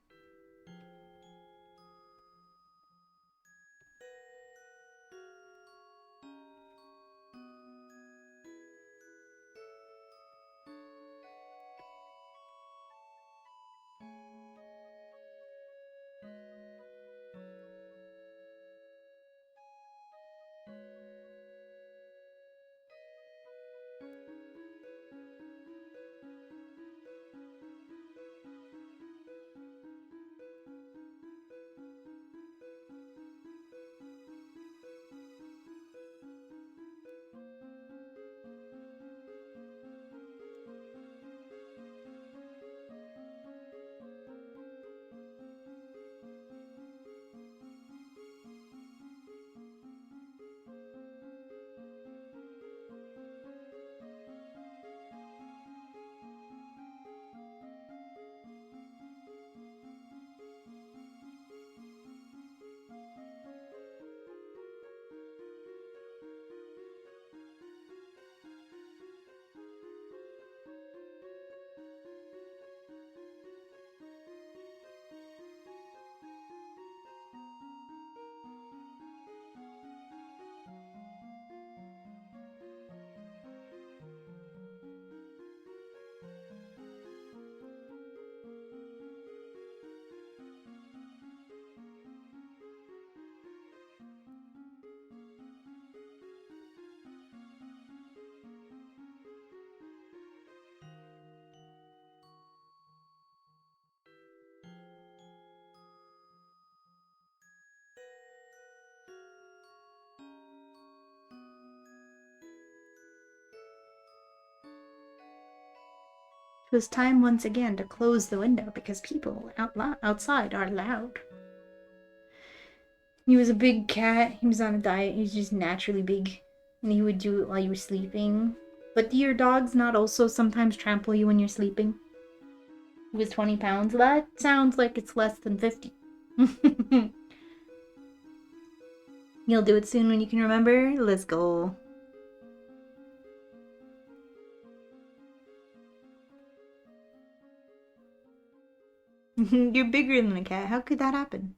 It was time once again to close the window because people outside are loud. He was a big cat. He was on a diet. He was just naturally big. And he would do it while you were sleeping. But do your dogs not also sometimes trample you when you're sleeping? He was 20 pounds. That sounds like it's less than 50. You'll do it soon when you can remember? Let's go. You're bigger than a cat. How could that happen?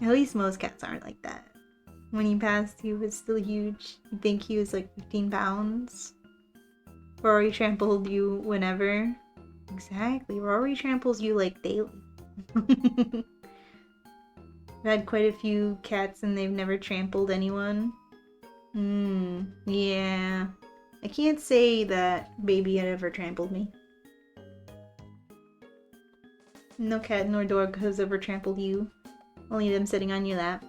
At least most cats aren't like that. When he passed, he was still huge. You think he was like 15 pounds? Rory trampled you whenever. Exactly. Rory tramples you like daily. I've had quite a few cats and they've never trampled anyone. Yeah. I can't say that baby had ever trampled me. No cat nor dog has ever trampled you. Only them sitting on your lap.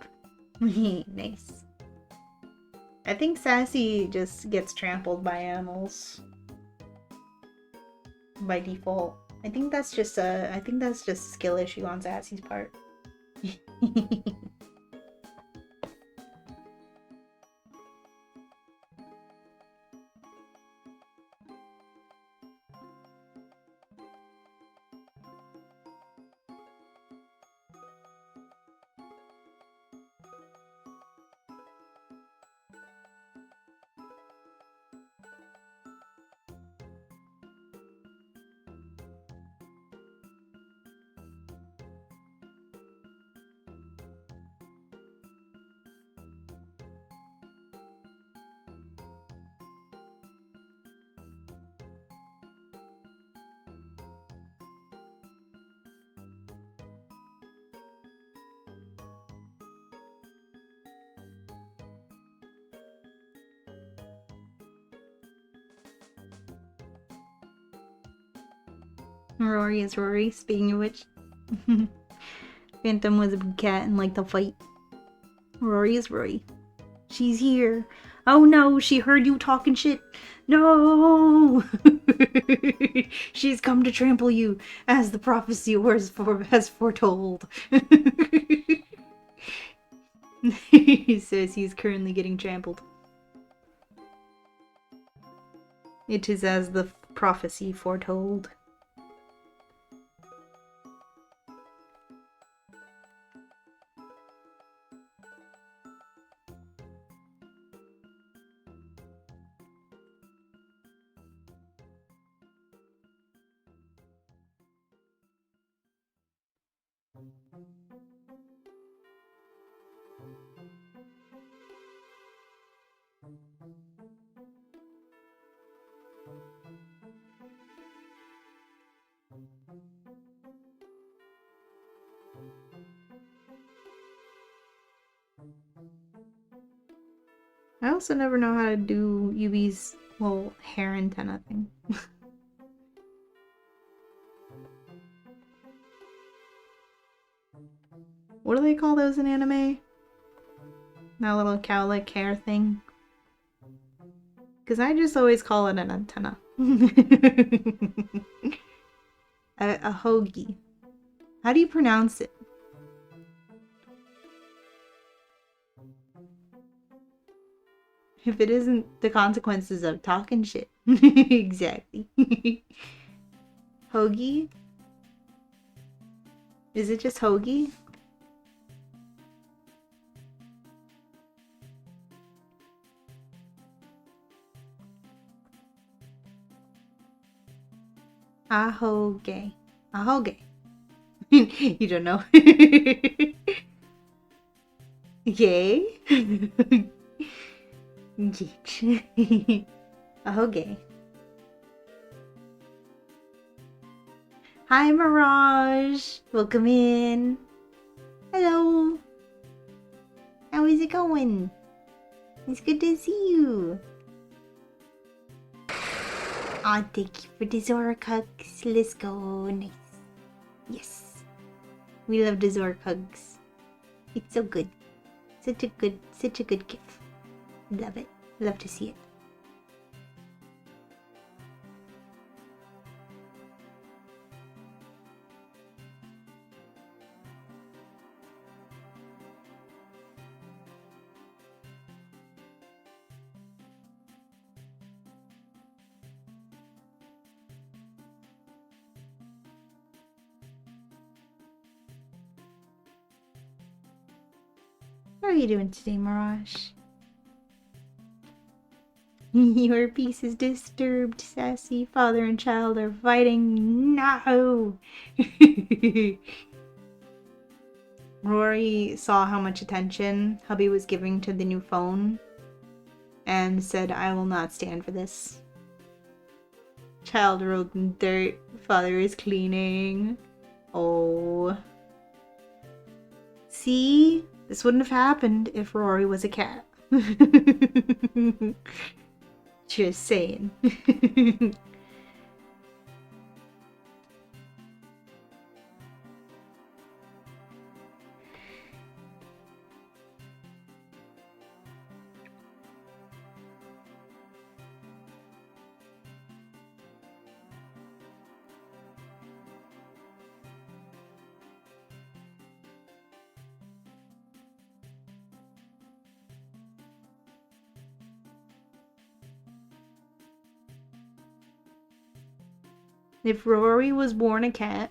Nice. I think Sassy just gets trampled by animals. By default. I think that's just a skill issue on Sassy's part. Rory is Rory, speaking of which. Phantom was a big cat and liked to fight. Rory is Rory. She's here. Oh no, she heard you talking shit. No! She's come to trample you, as the prophecy has foretold. He says he's currently getting trampled. It is as the prophecy foretold. I also never know how to do Yuubi's little hair antenna thing. What do they call those in anime? That little cowlick hair thing? Because I just always call it an antenna. a hoagie. How do you pronounce it? If it isn't the consequences of talking shit. Exactly. Hoagie? Is it just hoagie? Ahoge. Ahoge. You don't know. Yay? Ahoge. Hi, Mirage. Welcome in. Hello. How is it going? It's good to see you. Aw, thank you for the Zork hugs. Let's go. Nice. Yes. We love the Zork hugs. It's so good. Such a good gift. Love it. Love to see it. How are you doing today, Mirage? Your peace is disturbed, sassy. Father and child are fighting. No! Rory saw how much attention hubby was giving to the new phone and said, I will not stand for this. Child rolled in dirt. Father is cleaning. Oh. See? This wouldn't have happened if Rory was a cat. Just saying. If Rory was born a cat,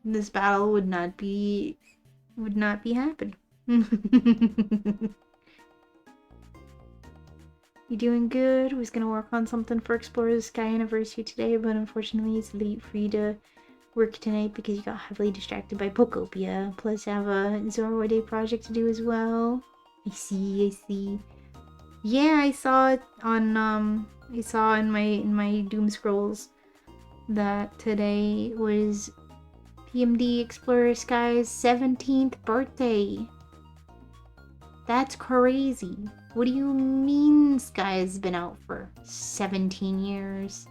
this battle would not be happening. You doing good? Was gonna work on something for Explore the Sky anniversary today, but unfortunately it's late for you to work tonight because you got heavily distracted by Pokopia. Plus I have a Zoro Day project to do as well. I see. Yeah, I saw it on I saw in my doom scrolls that today was PMD Explorer Sky's 17th birthday. That's crazy. What do you mean Sky's been out for 17 years?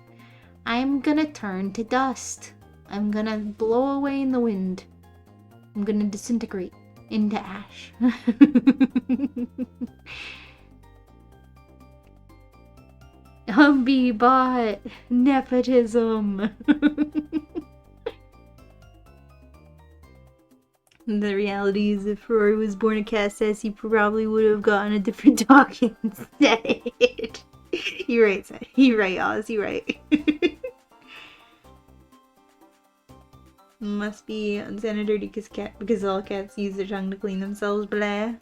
I'm gonna turn to dust. I'm gonna blow away in the wind. I'm gonna disintegrate into ash. Humby bot nepotism. The reality is, if Rory was born a cat sass, he probably would have gotten a different dog instead. You're right, Seth. You're right, Oz. You're right. Must be unsanitary because all cats use their tongue to clean themselves, blah.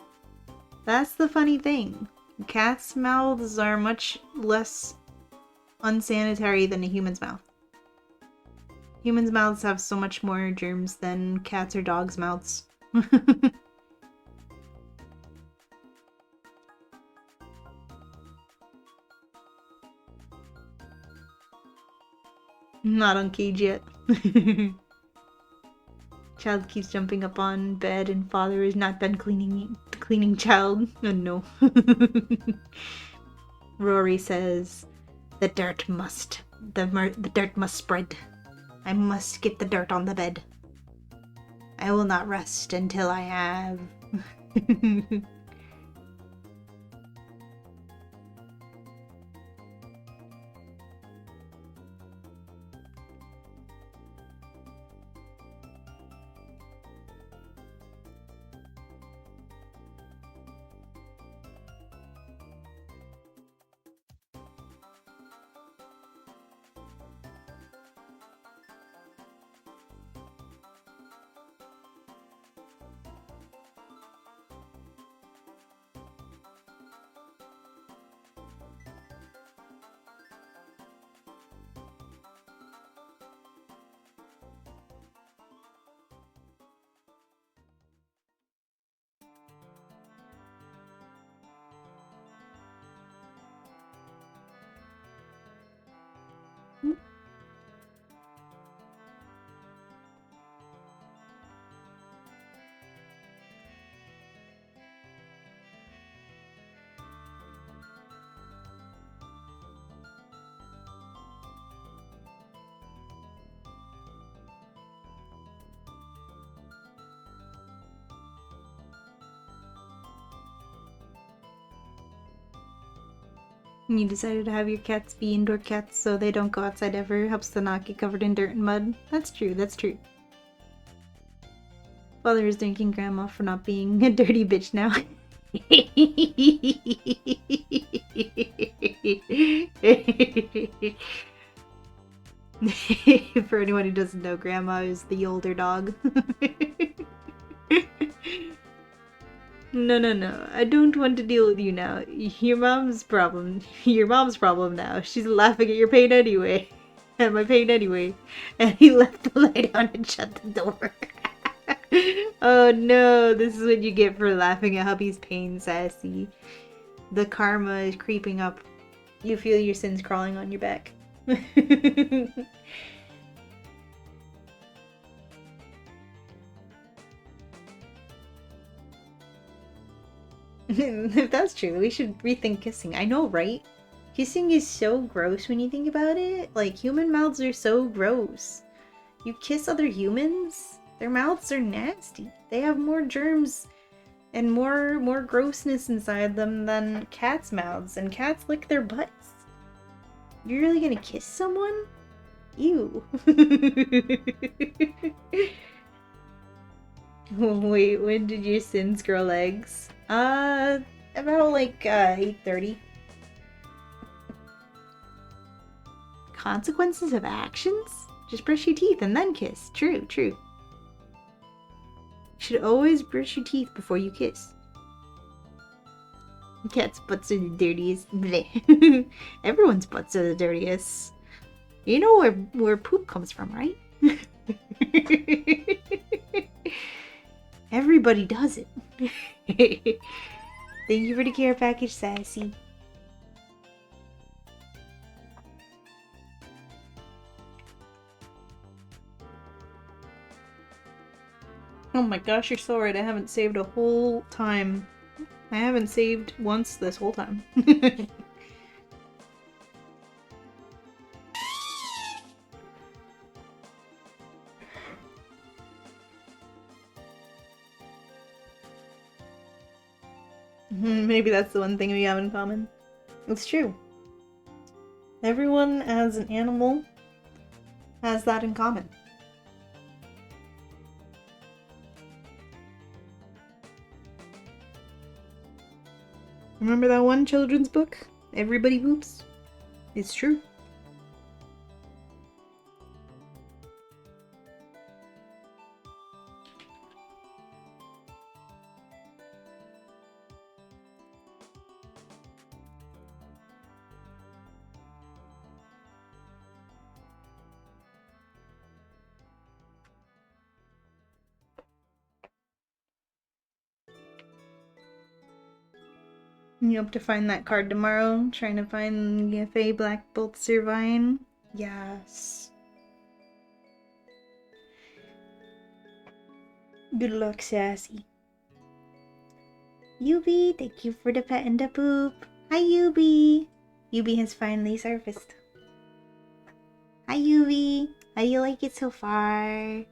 That's the funny thing. Cats' mouths are much less unsanitary than a human's mouth. Humans' mouths have so much more germs than cats' or dogs' mouths. Not on cage yet. Child keeps jumping up on bed and father is not done cleaning child. Oh no. Rory says, the dirt must spread. I must get the dirt on the bed. I will not rest until I have. You decided to have your cats be indoor cats so they don't go outside ever. Helps them not get covered in dirt and mud. That's true, that's true. Father is thanking Grandma for not being a dirty bitch now. For anyone who doesn't know, Grandma is the older dog. No. I don't want to deal with you now. Your mom's problem. Your mom's problem now. She's laughing at your pain anyway. At my pain anyway. And he left the light on and shut the door. Oh no, this is what you get for laughing at hubby's pain, Sassy. The karma is creeping up. You feel your sins crawling on your back. If that's true, we should rethink kissing. I know, right? Kissing is so gross when you think about it. Like, human mouths are so gross. You kiss other humans? Their mouths are nasty. They have more germs and more grossness inside them than cats' mouths, and cats lick their butts. You're really gonna kiss someone? Ew. Wait, when did your sins grow legs? About like 8:30. Consequences of actions? Just brush your teeth and then kiss. True. You should always brush your teeth before you kiss. Cats' butts are the dirtiest. Bleh. Everyone's butts are the dirtiest. You know where poop comes from, right? Everybody does it. Thank you for the care package, Sassy. Oh my gosh, you're so right. I haven't saved a whole time. I haven't saved once this whole time. Maybe that's the one thing we have in common. It's true. Everyone as an animal has that in common. Remember that one children's book? Everybody Poops? It's true. You hope to find that card tomorrow? Trying to find Faye Black Bolt Servine? Yes. Good luck, Sassy. Yubi, thank you for the pet and the poop. Hi, Yubi. Yubi has finally surfaced. Hi, Yubi. How do you like it so far?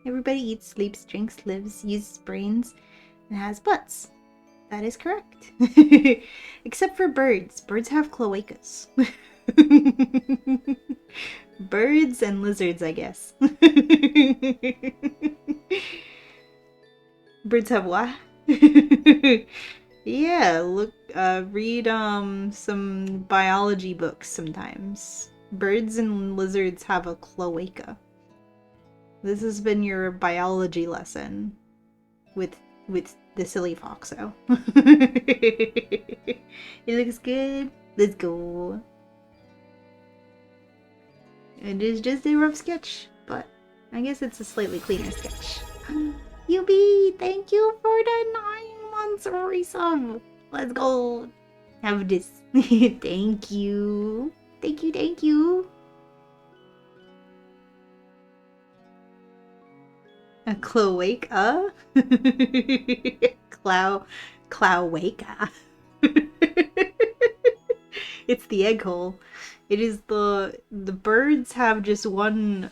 Everybody eats, sleeps, drinks, lives, uses brains, and has butts. That is correct. Except for birds. Birds have cloacas. Birds and lizards, I guess. Birds have what? Yeah, look, read some biology books sometimes. Birds and lizards have a cloaca. This has been your biology lesson with the silly foxo. It looks good. Let's go. It is just a rough sketch, but I guess it's a slightly cleaner sketch. Yubi, thank you for the 9 months resub. Let's go. Have this. Thank you. Thank you. A cloaca? Cloaca. It's the egg hole. It is the birds have just one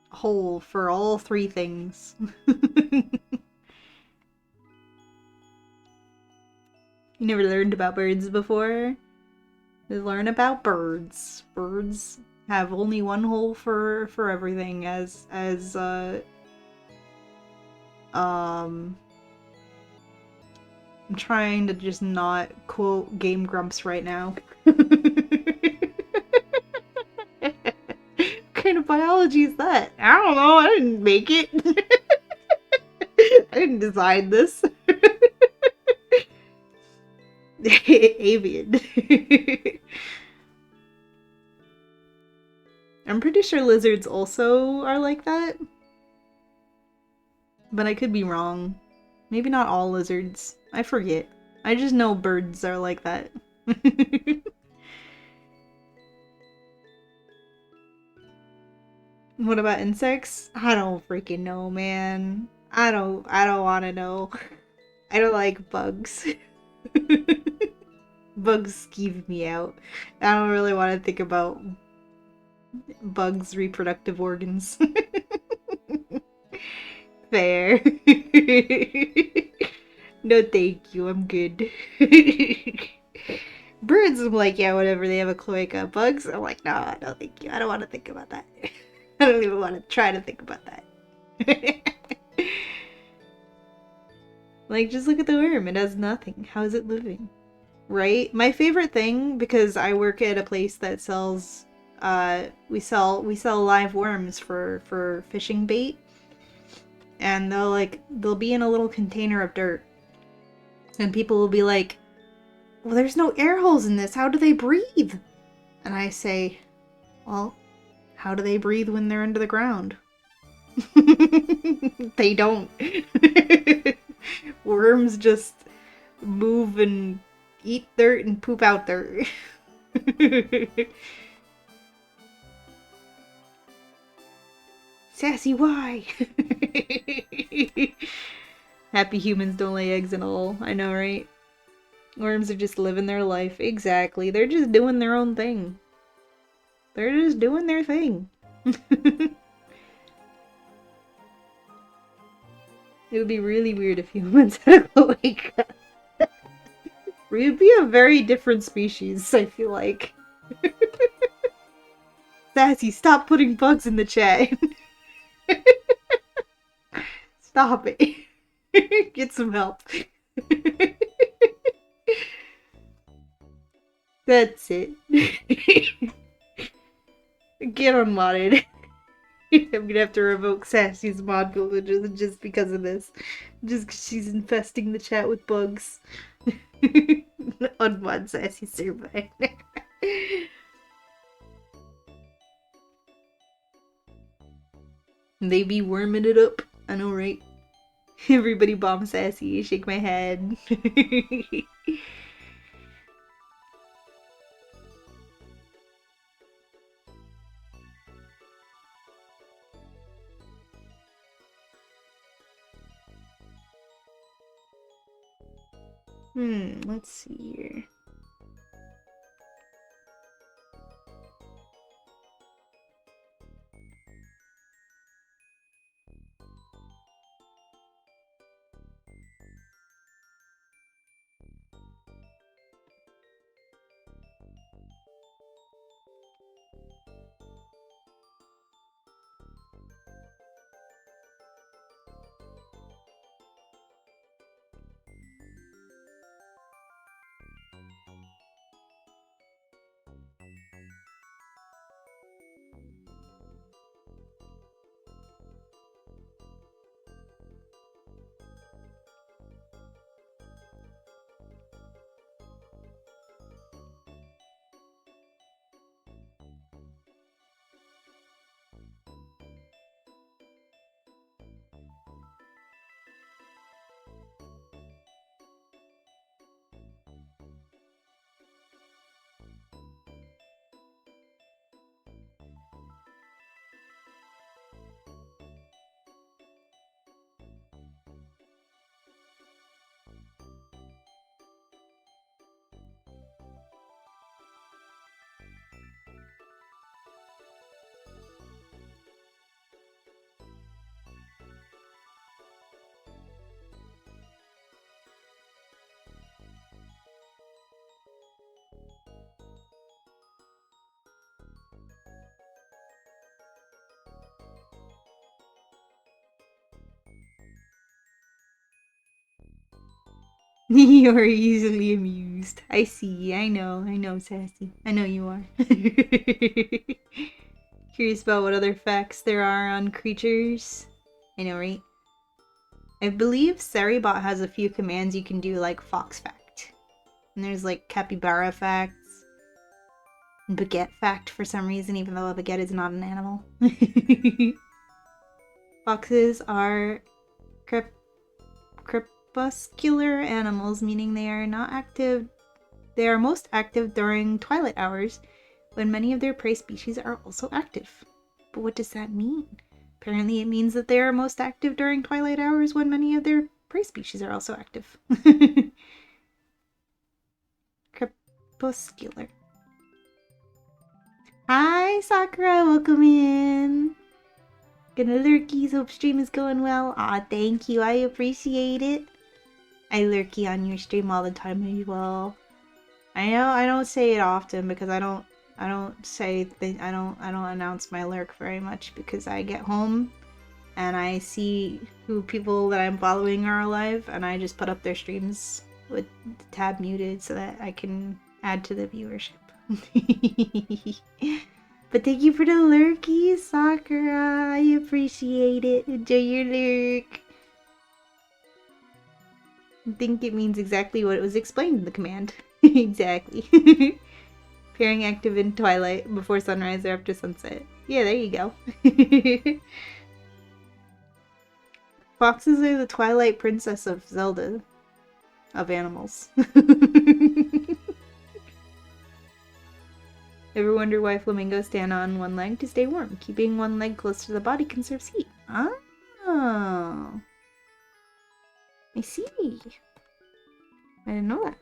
hole for all 3 things. You never learned about birds before? Learn about birds. Birds have only one hole for everything I'm trying to just not quote Game Grumps right now. What kind of biology is that? I don't know, I didn't make it. I didn't design this. Avian. I'm pretty sure lizards also are like that. But I could be wrong. Maybe not all lizards. I forget. I just know birds are like that. What about insects? I don't freaking know, man. I don't want to know. I don't like bugs. Bugs skeeve me out. I don't really want to think about bugs' reproductive organs. Fair. No, thank you. I'm good. Birds, I'm like, yeah, whatever. They have a cloaca. Bugs, I'm like, no, thank you. I don't want to think about that. I don't even want to try to think about that. Like, just look at the worm. It has nothing. How is it living? Right? My favorite thing, because I work at a place that sells, we sell live worms for fishing bait. And they'll be in a little container of dirt. And people will be like, well, there's no air holes in this. How do they breathe? And I say, well, how do they breathe when they're under the ground? They don't. Worms just move and eat dirt and poop out dirt. Sassy, why? Happy humans don't lay eggs and all. I know, right? Worms are just living their life. Exactly. They're just doing their own thing. They're just doing their thing. It would be really weird if humans had a cloaca. We would be a very different species, I feel like. Sassy, stop putting bugs in the chat. Stop it. Get some help. That's it. Get unmodded. I'm gonna have to revoke Sassy's mod privileges just because of this. Just because she's infesting the chat with bugs. Unmod Sassy survive. They be worming it up. I know, right? Everybody bomb Sassy. Shake my head. Let's see here. You're easily amused. I see, I know, Sassy. I know you are. Curious about what other facts there are on creatures. I know, right? I believe Seribot has a few commands you can do, like Fox Fact. And there's like Capybara Facts. And Baguette Fact for some reason, even though a baguette is not an animal. Foxes are crepuscular animals, meaning they are not active. They are most active during twilight hours, when many of their prey species are also active. But what does that mean? Apparently it means that they are most active during twilight hours when many of their prey species are also active. Crepuscular. Hi, Sakura, welcome in. Gonna lurkies, hope stream is going well. Aw, thank you, I appreciate it. I lurky on your stream all the time as well. I know I don't say it often because I don't announce my lurk very much because I get home and I see who people that I'm following are alive and I just put up their streams with the tab muted so that I can add to the viewership. But thank you for the lurkies, Sakura. I appreciate it. Enjoy your lurk. I think it means exactly what it was explained in the command. Exactly. Appearing active in twilight, before sunrise or after sunset. Yeah, there you go. Foxes are the Twilight Princess of Zelda. Of animals. Ever wonder why flamingos stand on one leg? To stay warm. Keeping one leg close to the body conserves heat. Oh. I see. I didn't know that.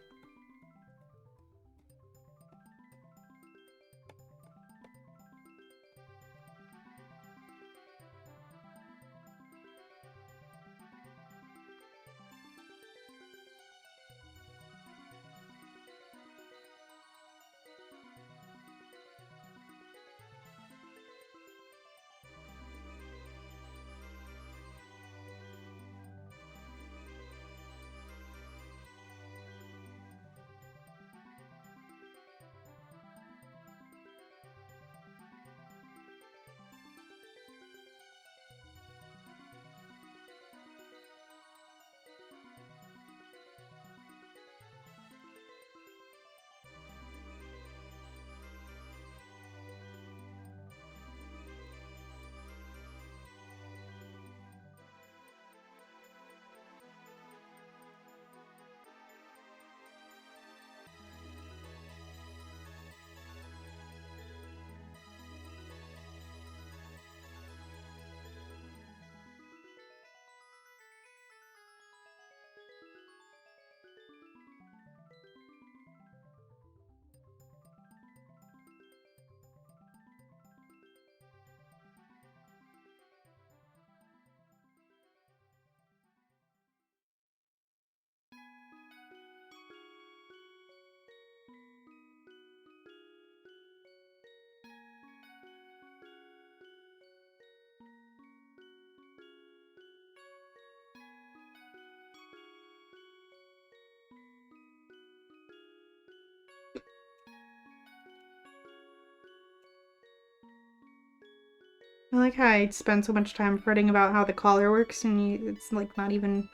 I like how I spend so much time writing about how the collar works and it's like not even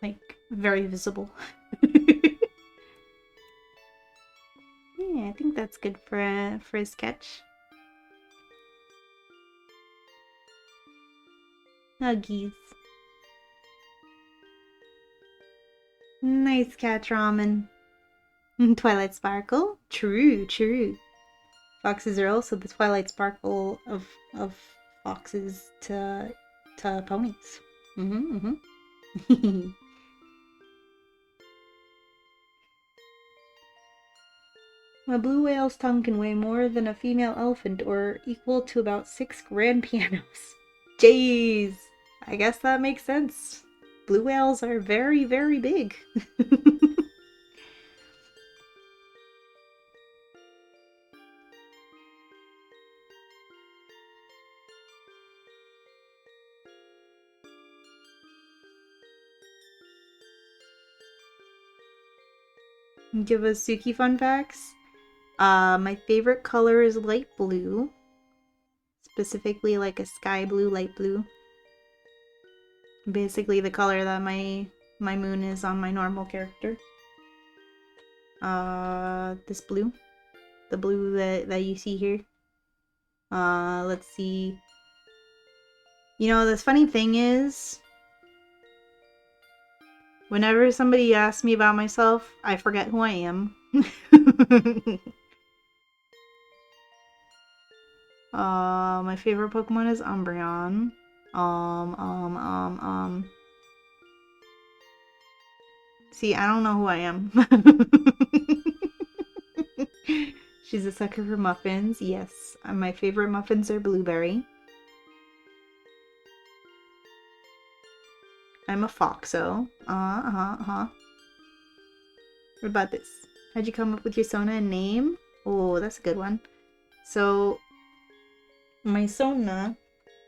like very visible. Yeah, I think that's good for a sketch. Huggies. Nice catch, Ramen. Twilight Sparkle. True, true. Foxes are also the Twilight Sparkle of foxes to ponies. A blue whale's tongue can weigh more than a female elephant, or equal to about 6 grand pianos. Jeez! I guess that makes sense. Blue whales are very, very big. Give us Suki fun facts. My favorite color is light blue. Specifically like a sky blue, light blue. Basically the color that my moon is on my normal character. This blue. The blue that you see here. Let's see. You know, the funny thing is, whenever somebody asks me about myself, I forget who I am. My favorite Pokemon is Umbreon. See, I don't know who I am. She's a sucker for muffins. Yes, my favorite muffins are blueberry. I'm a Foxo. What about this? How'd you come up with your Sona and name? Oh, that's a good one. So, my Sona,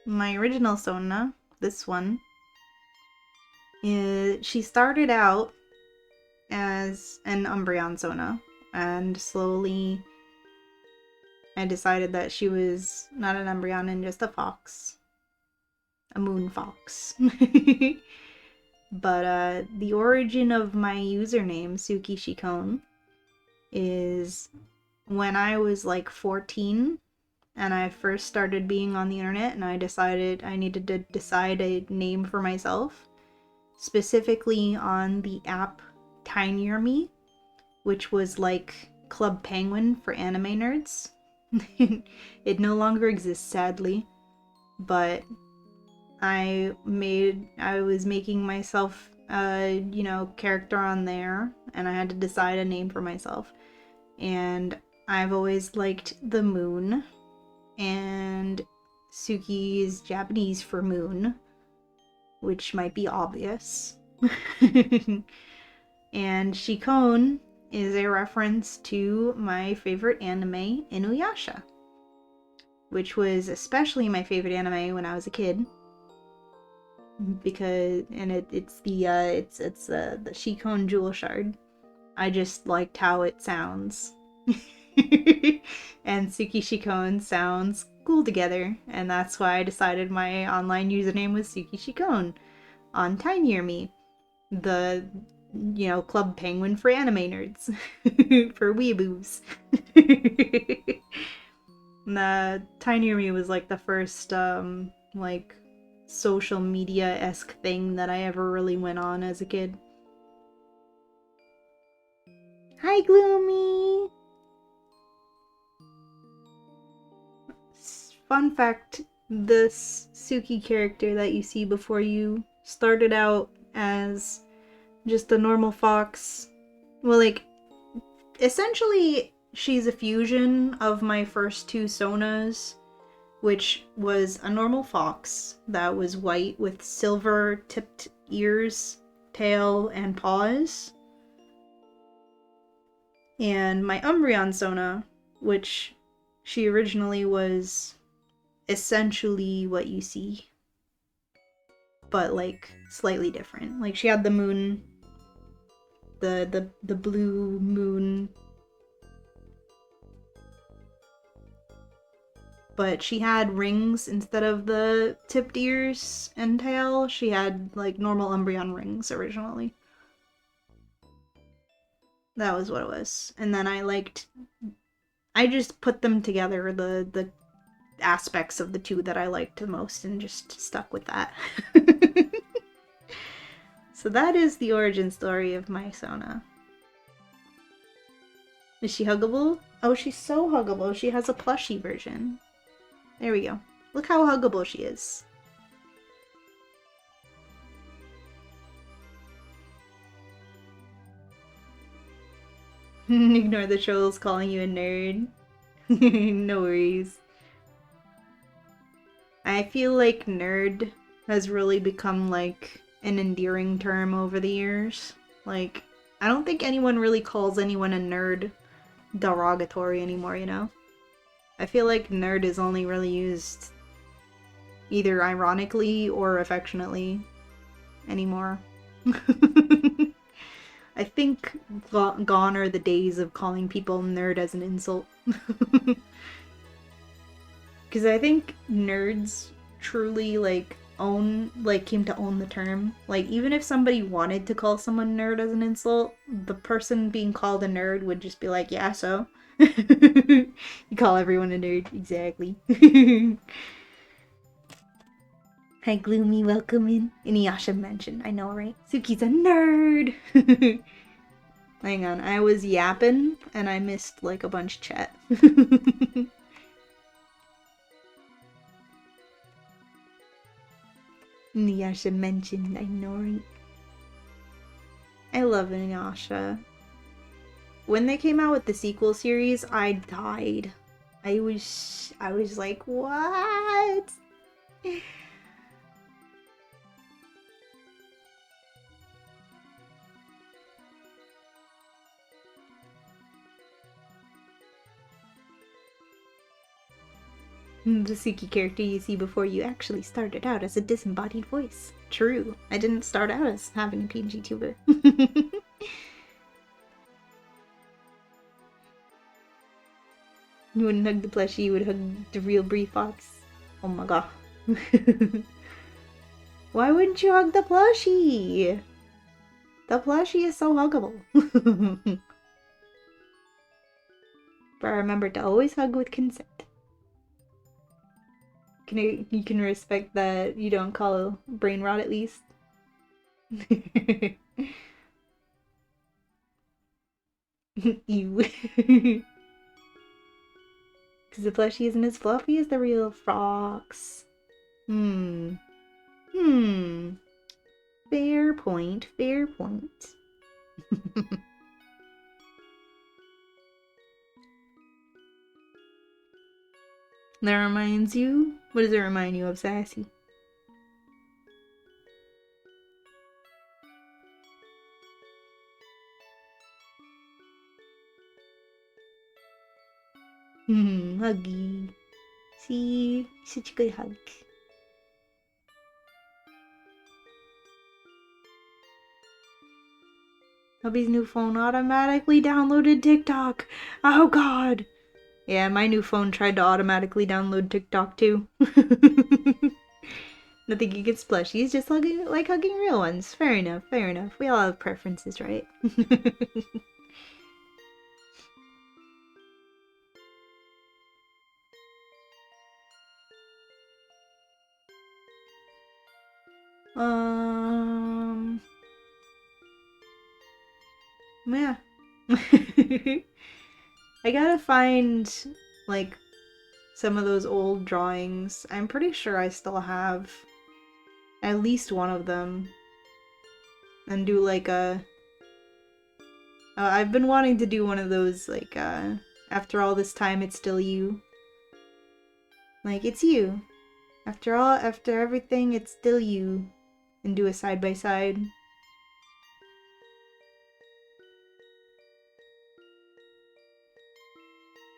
my original Sona, this one, she started out as an Umbreon Sona, and slowly I decided that she was not an Umbreon and just a fox. A moon fox. But the origin of my username, Suki Shikon, is when I was like 14 and I first started being on the internet, and I decided I needed to decide a name for myself, specifically on the app Tiny Me, which was like Club Penguin for anime nerds. It no longer exists, sadly, but I was making myself character on there, and I had to decide a name for myself. And I've always liked the moon, and Suki is Japanese for moon, which might be obvious. And Shikon is a reference to my favorite anime, Inuyasha, which was especially my favorite anime when I was a kid. Because it's the Shikon Jewel Shard. I just liked how it sounds. And Suki Shikon sounds cool together, and that's why I decided my online username was Suki Shikon on Tiny Me, the Club Penguin for anime nerds. For weeboos. The Tiny Me was like the first like social media-esque thing that I ever really went on as a kid. Hi, Gloomy! Fun fact, this Suki character that you see before you started out as just a normal fox. Well, like, essentially, she's a fusion of my first two Sonas, which was a normal fox that was white with silver-tipped ears, tail, and paws. And my Umbreon Sona, which she originally was essentially what you see, but like slightly different. Like she had the moon, the blue moon, but she had rings instead of the tipped ears and tail. She had like normal Umbreon rings originally. That was what it was. And then I just put them together, the aspects of the two that I liked the most, and just stuck with that. So that is the origin story of my Sona. Is she huggable? Oh, she's so huggable. She has a plushie version. There we go. Look how huggable she is. Ignore the trolls calling you a nerd. No worries. I feel like nerd has really become like an endearing term over the years. Like, I don't think anyone really calls anyone a nerd derogatory anymore, you know? I feel like nerd is only really used either ironically or affectionately anymore. I think gone are the days of calling people nerd as an insult. Because I think nerds truly, like, came to own the term. Like, even if somebody wanted to call someone nerd as an insult, the person being called a nerd would just be like, yeah, so. You call everyone a nerd, exactly. Hi, Gloomy, welcome in. Inuyasha mentioned, I know, right? Suki's a nerd! Hang on, I was yapping, and I missed, like, a bunch of chat. Inuyasha mentioned, I know, right? I love Inuyasha. When they came out with the sequel series, I died. I was like, what? The Suki character you see before you actually started out as a disembodied voice. True. I didn't start out as having a PG tuber. You wouldn't hug the plushie, you would hug the real Brie Fox. Oh my god. Why wouldn't you hug the plushie? The plushie is so huggable. But remember to always hug with consent. You can respect that you don't call brain rot at least. Ew. Because the plushie isn't as fluffy as the real fox. Fair point, fair point. That reminds you? What does it remind you of, Sassy? Huggy. See? Such a good hug. Hubby's new phone automatically downloaded TikTok. Oh god. Yeah, my new phone tried to automatically download TikTok too. I think he gets plushies, just hugging real ones. Fair enough, fair enough. We all have preferences, right? Yeah. I gotta find, like, some of those old drawings. I'm pretty sure I still have at least one of them. And do, like, a... I've been wanting to do one of those, like, after all this time, it's still you. Like, it's you. After everything, it's still you. And do a side-by-side.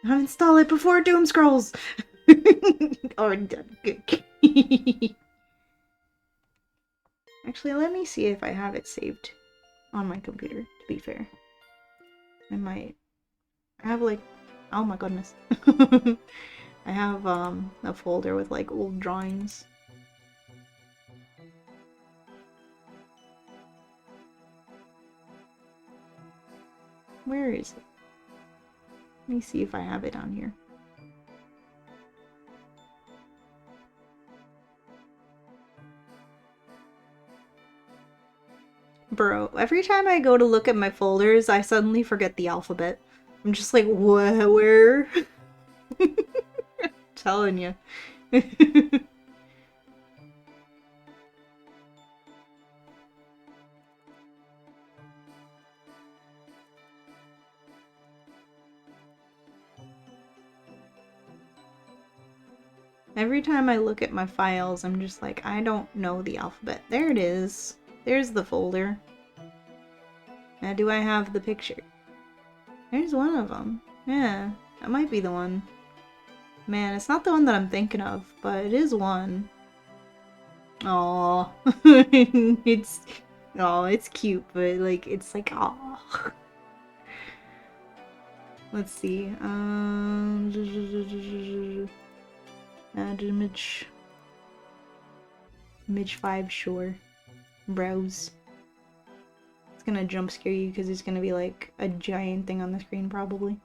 Uninstall it before Doom scrolls! Or good. Actually, let me see if I have it saved on my computer, to be fair. I might. I have, like... Oh my goodness. I have, a folder with, like, old drawings. Where is it? Let me see if I have it on here. Bro, every time I go to look at my folders, I suddenly forget the alphabet. I'm just like, what? Where? Telling you. Every time I look at my files, I'm just like, I don't know the alphabet. There it is. There's the folder. Now, do I have the picture? There's one of them. Yeah, that might be the one. Man, it's not the one that I'm thinking of, but it is one. Aww. it's cute, but like, it's like, aww. Let's see. Add image. Midge 5, sure. Browse. It's gonna jump scare you because there's gonna be like a giant thing on the screen probably.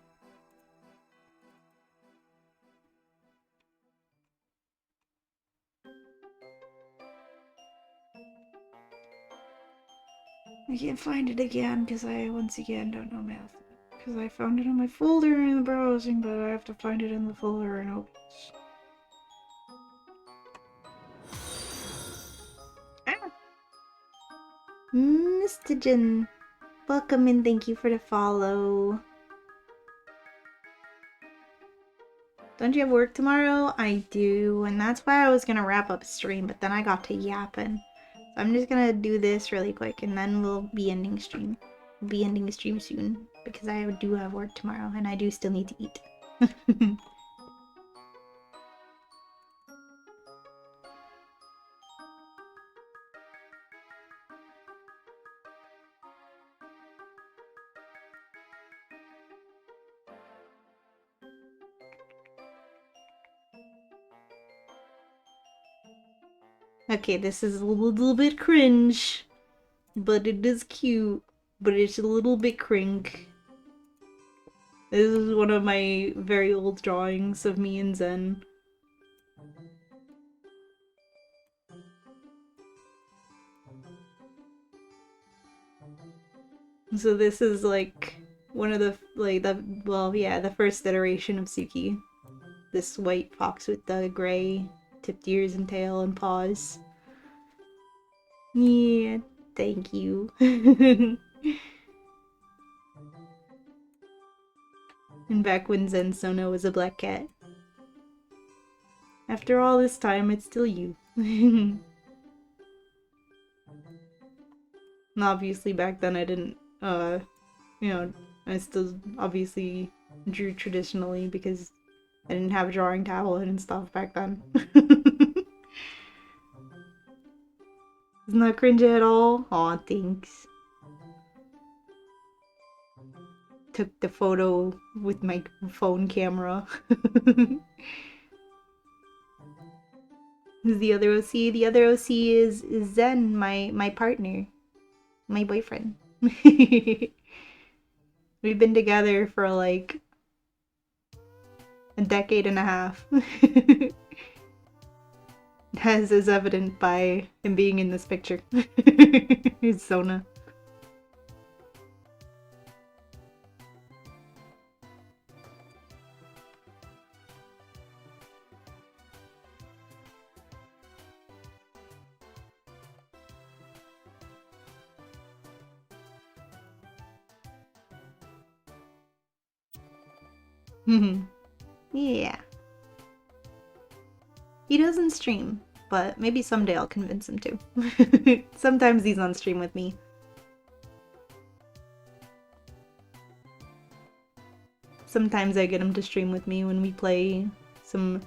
I can't find it again because I once again don't know math. Because I found it in my folder in the browsing, but I have to find it in the folder and open it. Ah! Mr. Jin, welcome and thank you for the follow. Don't you have work tomorrow? I do, and that's why I was gonna wrap up stream, but then I got to yapping. So I'm just gonna do this really quick, and then we'll be ending stream. We'll be ending stream soon, because I do have work tomorrow, and I do still need to eat. Okay, this is a little bit cringe, but it is cute, but it's a little bit crink. This is one of my very old drawings of me and Zen. So this is like one of the, like, the first iteration of Suki. This white fox with the gray tipped ears and tail and paws. Yeah, thank you. And back when Zen Sono was a black cat. After all this time, it's still you. And obviously back then I didn't, I still obviously drew traditionally because I didn't have a drawing tablet and stuff back then. Isn't that cringe at all? Aw, thanks. Took the photo with my phone camera. Who's the other OC? The other OC is Zen, my partner. My boyfriend. We've been together for like a decade and a half. As is evident by him being in this picture. He's Sona. Yeah. He doesn't stream, but maybe someday I'll convince him to. Sometimes he's on stream with me. Sometimes I get him to stream with me when we play some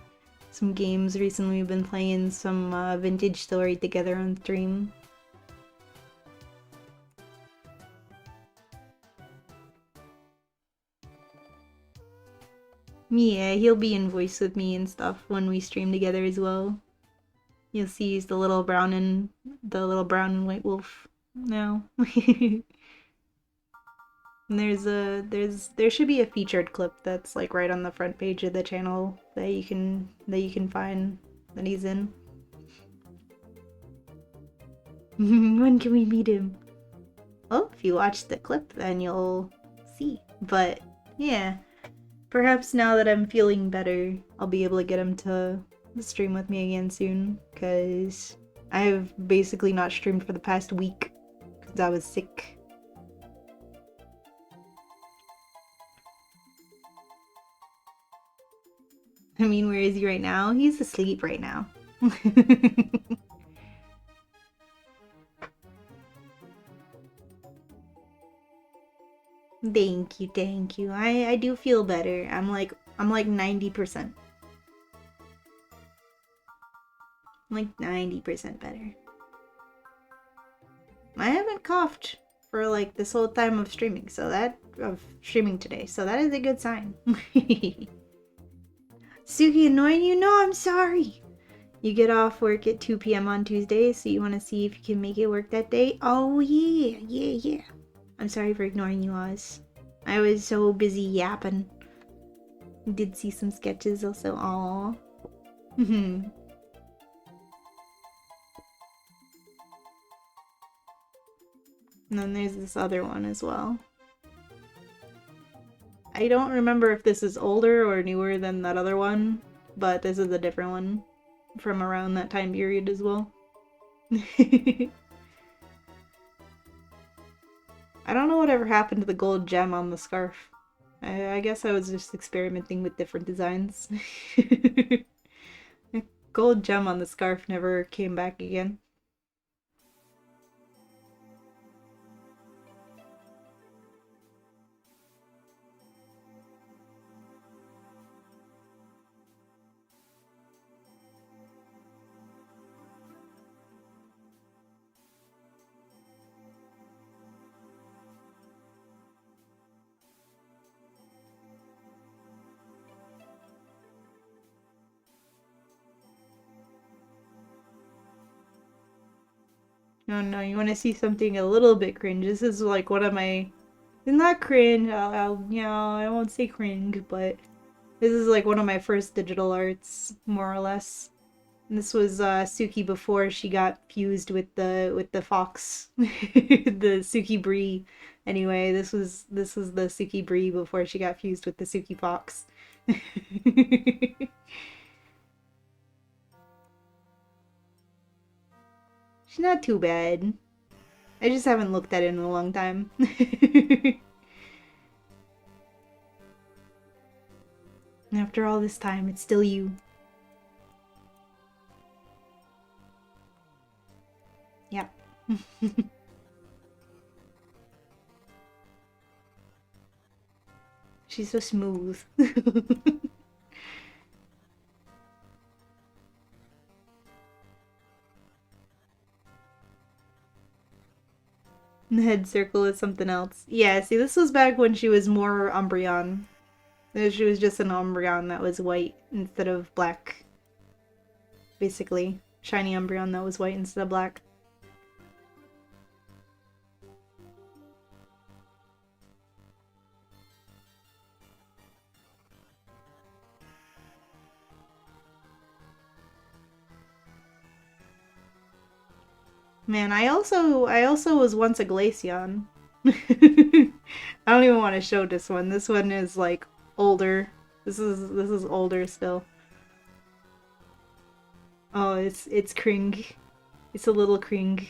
games. Recently we've been playing some Vintage Story together on stream. Yeah, he'll be in voice with me and stuff when we stream together as well. You'll see he's the little brown and white wolf now. And there should be a featured clip that's like right on the front page of the channel that you can find that he's in. When can we meet him? Well, if you watch the clip then you'll see. But yeah. Perhaps now that I'm feeling better, I'll be able to get him to stream with me again soon, because I've basically not streamed for the past week, because I was sick. I mean, where is he right now? He's asleep right now. Thank you. I do feel better. I'm like 90%. I'm like 90% better. I haven't coughed for like this whole time of streaming, of streaming today, so that is a good sign. Suki annoying you? No, I'm sorry. You get off work at 2 p.m. on Tuesday, so you want to see if you can make it work that day? Oh, yeah, yeah, yeah. I'm sorry for ignoring you, Oz. I was so busy yapping. Did see some sketches also. Aww. And then there's this other one as well. I don't remember if this is older or newer than that other one, but this is a different one from around that time period as well. I don't know whatever happened to the gold gem on the scarf. I guess I was just experimenting with different designs. The gold gem on the scarf never came back again. No, no, you want to see something a little bit cringe. This is like one of my... It's not cringe, I won't say cringe, but this is like one of my first digital arts, more or less. And this was Suki before she got fused with the fox, the Suki Brie. Anyway, this was the Suki Brie before she got fused with the Suki fox. She's not too bad. I just haven't looked at it in a long time. After all this time, it's still you. Yep. She's so smooth. The head circle is something else. Yeah, see, this was back when she was more Umbreon. She was just an Umbreon that was white instead of black. Basically. Shiny Umbreon that was white instead of black. Man, I also was once a Glaceon. I don't even want to show this one. This one is like older. This is older still. Oh, it's cring. It's a little cring.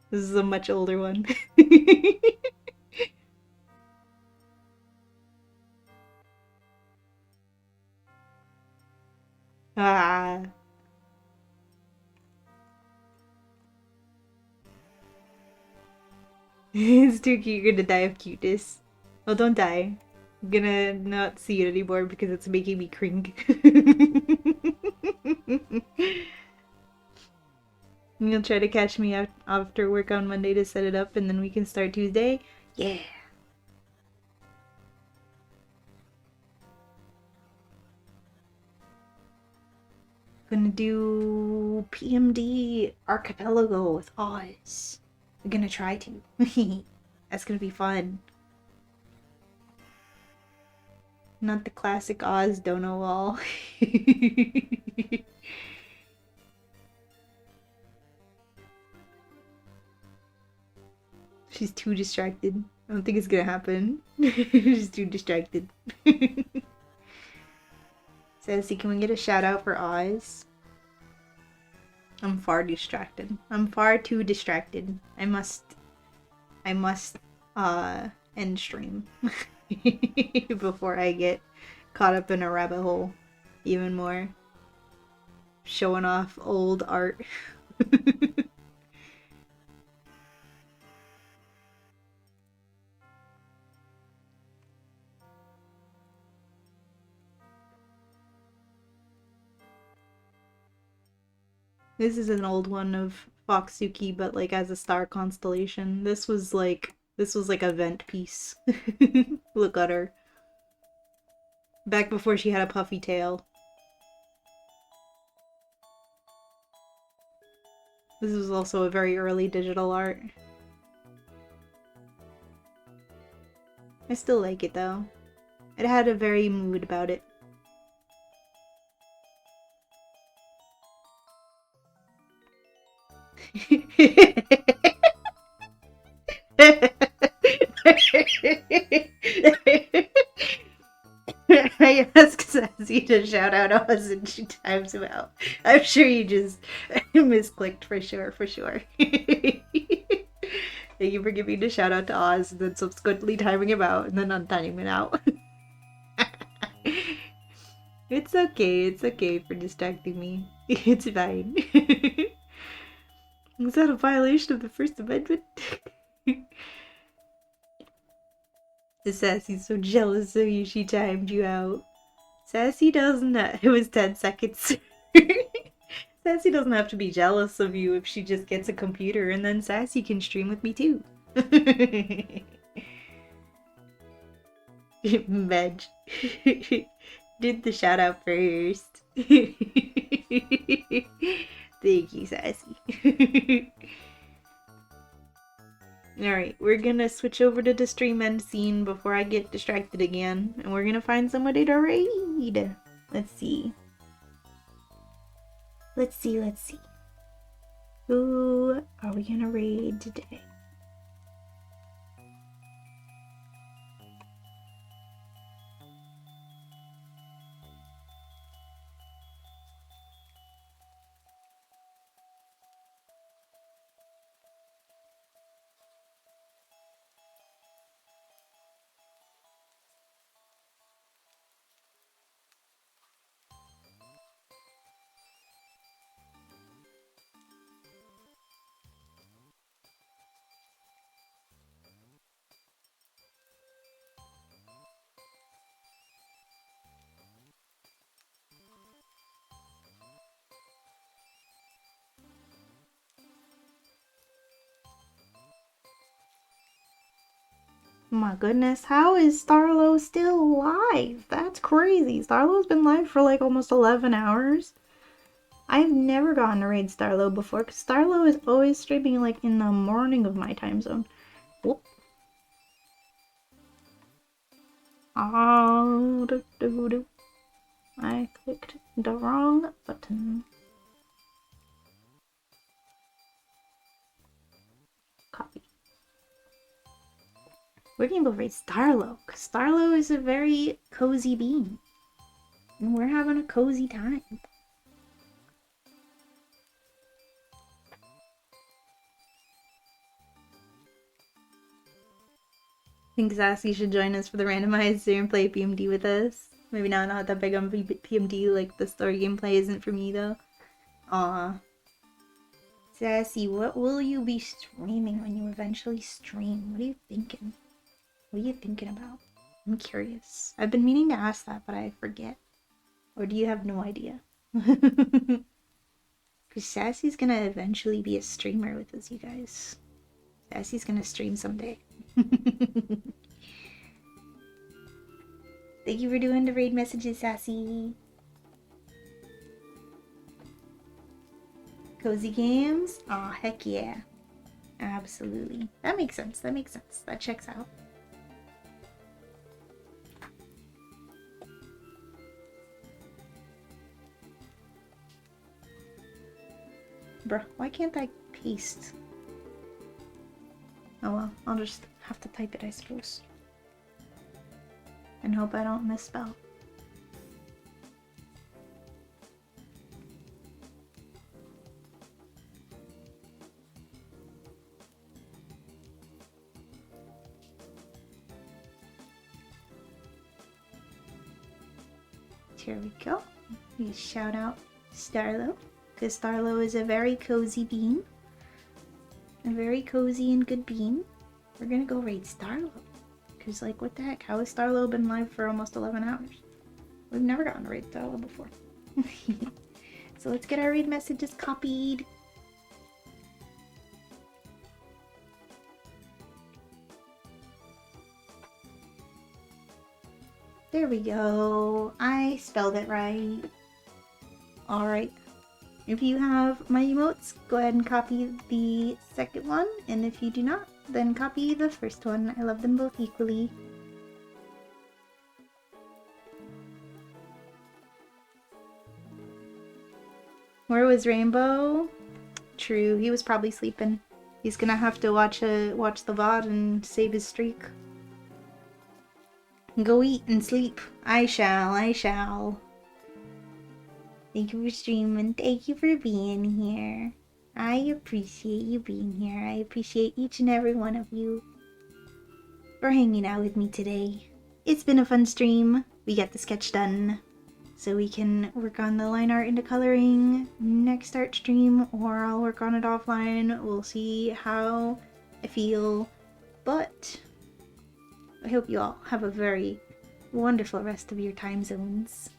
This is a much older one. Ah. It's too cute. You're gonna die of cuteness. Oh, don't die. I'm gonna not see it anymore because it's making me cring. You'll try to catch me after work on Monday to set it up and then we can start Tuesday? Yeah. Gonna do PMD Archipelago with Oz. I'm gonna try to. That's gonna be fun. Not the classic Oz dono wall. She's too distracted. I don't think it's gonna happen. She's too distracted. Sassy, can we get a shout out for Oz? I'm far distracted. I'm far too distracted. I must end stream before I get caught up in a rabbit hole even more. Showing off old art. This is an old one of Foxuki, but like as a star constellation. This was like a vent piece. Look at her. Back before she had a puffy tail. This was also a very early digital art. I still like it though. It had a very mood about it. I asked Sassy to shout out Oz and she times him out. I'm sure you just misclicked for sure, for sure. Thank you for giving the shout out to Oz and then subsequently timing him out and then untiming him out. It's okay for distracting me. It's fine. Is that a violation of the First Amendment? Sassy's so jealous of you, she timed you out. Sassy doesn't. It was 10 seconds. Sassy doesn't have to be jealous of you if she just gets a computer, and then Sassy can stream with me too. Meg. Did the shout out first. Thank you, Sassy. Alright, we're gonna switch over to the stream end scene before I get distracted again, and we're gonna find somebody to raid. Let's see. Let's see. Who are we gonna raid today? My goodness, how is Starlo still alive? That's crazy. Starlo's been live for like almost 11 hours. I've never gotten to raid Starlo before, because Starlo is always streaming like in the morning of my time zone. Whoop. Oh, I clicked the wrong button. Copy. We're gonna go raid Starlo, because Starlo is a very cozy bean. And we're having a cozy time. I think Sassy should join us for the randomizer and play PMD with us. Maybe not that big on PMD, like the story gameplay isn't for me though. Aw. Sassy, what will you be streaming when you eventually stream? What are you thinking? What are you thinking about? I'm curious. I've been meaning to ask that, but I forget. Or do you have no idea? Because Sassy's gonna eventually be a streamer with us, you guys. Sassy's gonna stream someday. Thank you for doing the raid messages, Sassy. Cozy games? Aw, heck yeah. Absolutely. That makes sense. That checks out. Bruh, why can't I paste? Oh well, I'll just have to type it, I suppose. And hope I don't misspell. Here we go. We shout out Starlo, because Starlo is a very cozy bean. A very cozy and good bean. We're gonna go raid Starlo. Because, like, what the heck? How has Starlo been live for almost 11 hours? We've never gotten to raid Starlo before. So let's get our raid messages copied. There we go. I spelled it right. Alright. If you have my emotes, go ahead and copy the second one, and if you do not, then copy the first one. I love them both equally. Where was Rainbow? True, he was probably sleeping. He's gonna have to watch the VOD and save his streak. Go eat and sleep. I shall. Thank you for streaming. Thank you for being here. I appreciate you being here. I appreciate each and every one of you for hanging out with me today. It's been a fun stream. We got the sketch done. So we can work on the line art into coloring next art stream, or I'll work on it offline. We'll see how I feel. But I hope you all have a very wonderful rest of your time zones.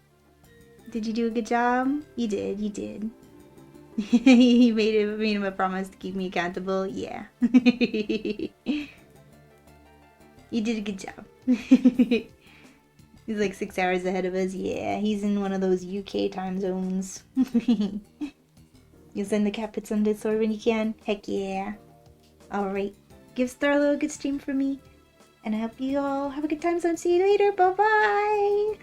Did you do a good job? You did. He made him a promise to keep me accountable. Yeah. You did a good job. He's like 6 hours ahead of us. Yeah, he's in one of those UK time zones. You send the cat bits on Discord when you can. Heck yeah. Alright. Give Starlo a good stream for me. And I hope you all have a good time zone. See you later. Bye-bye.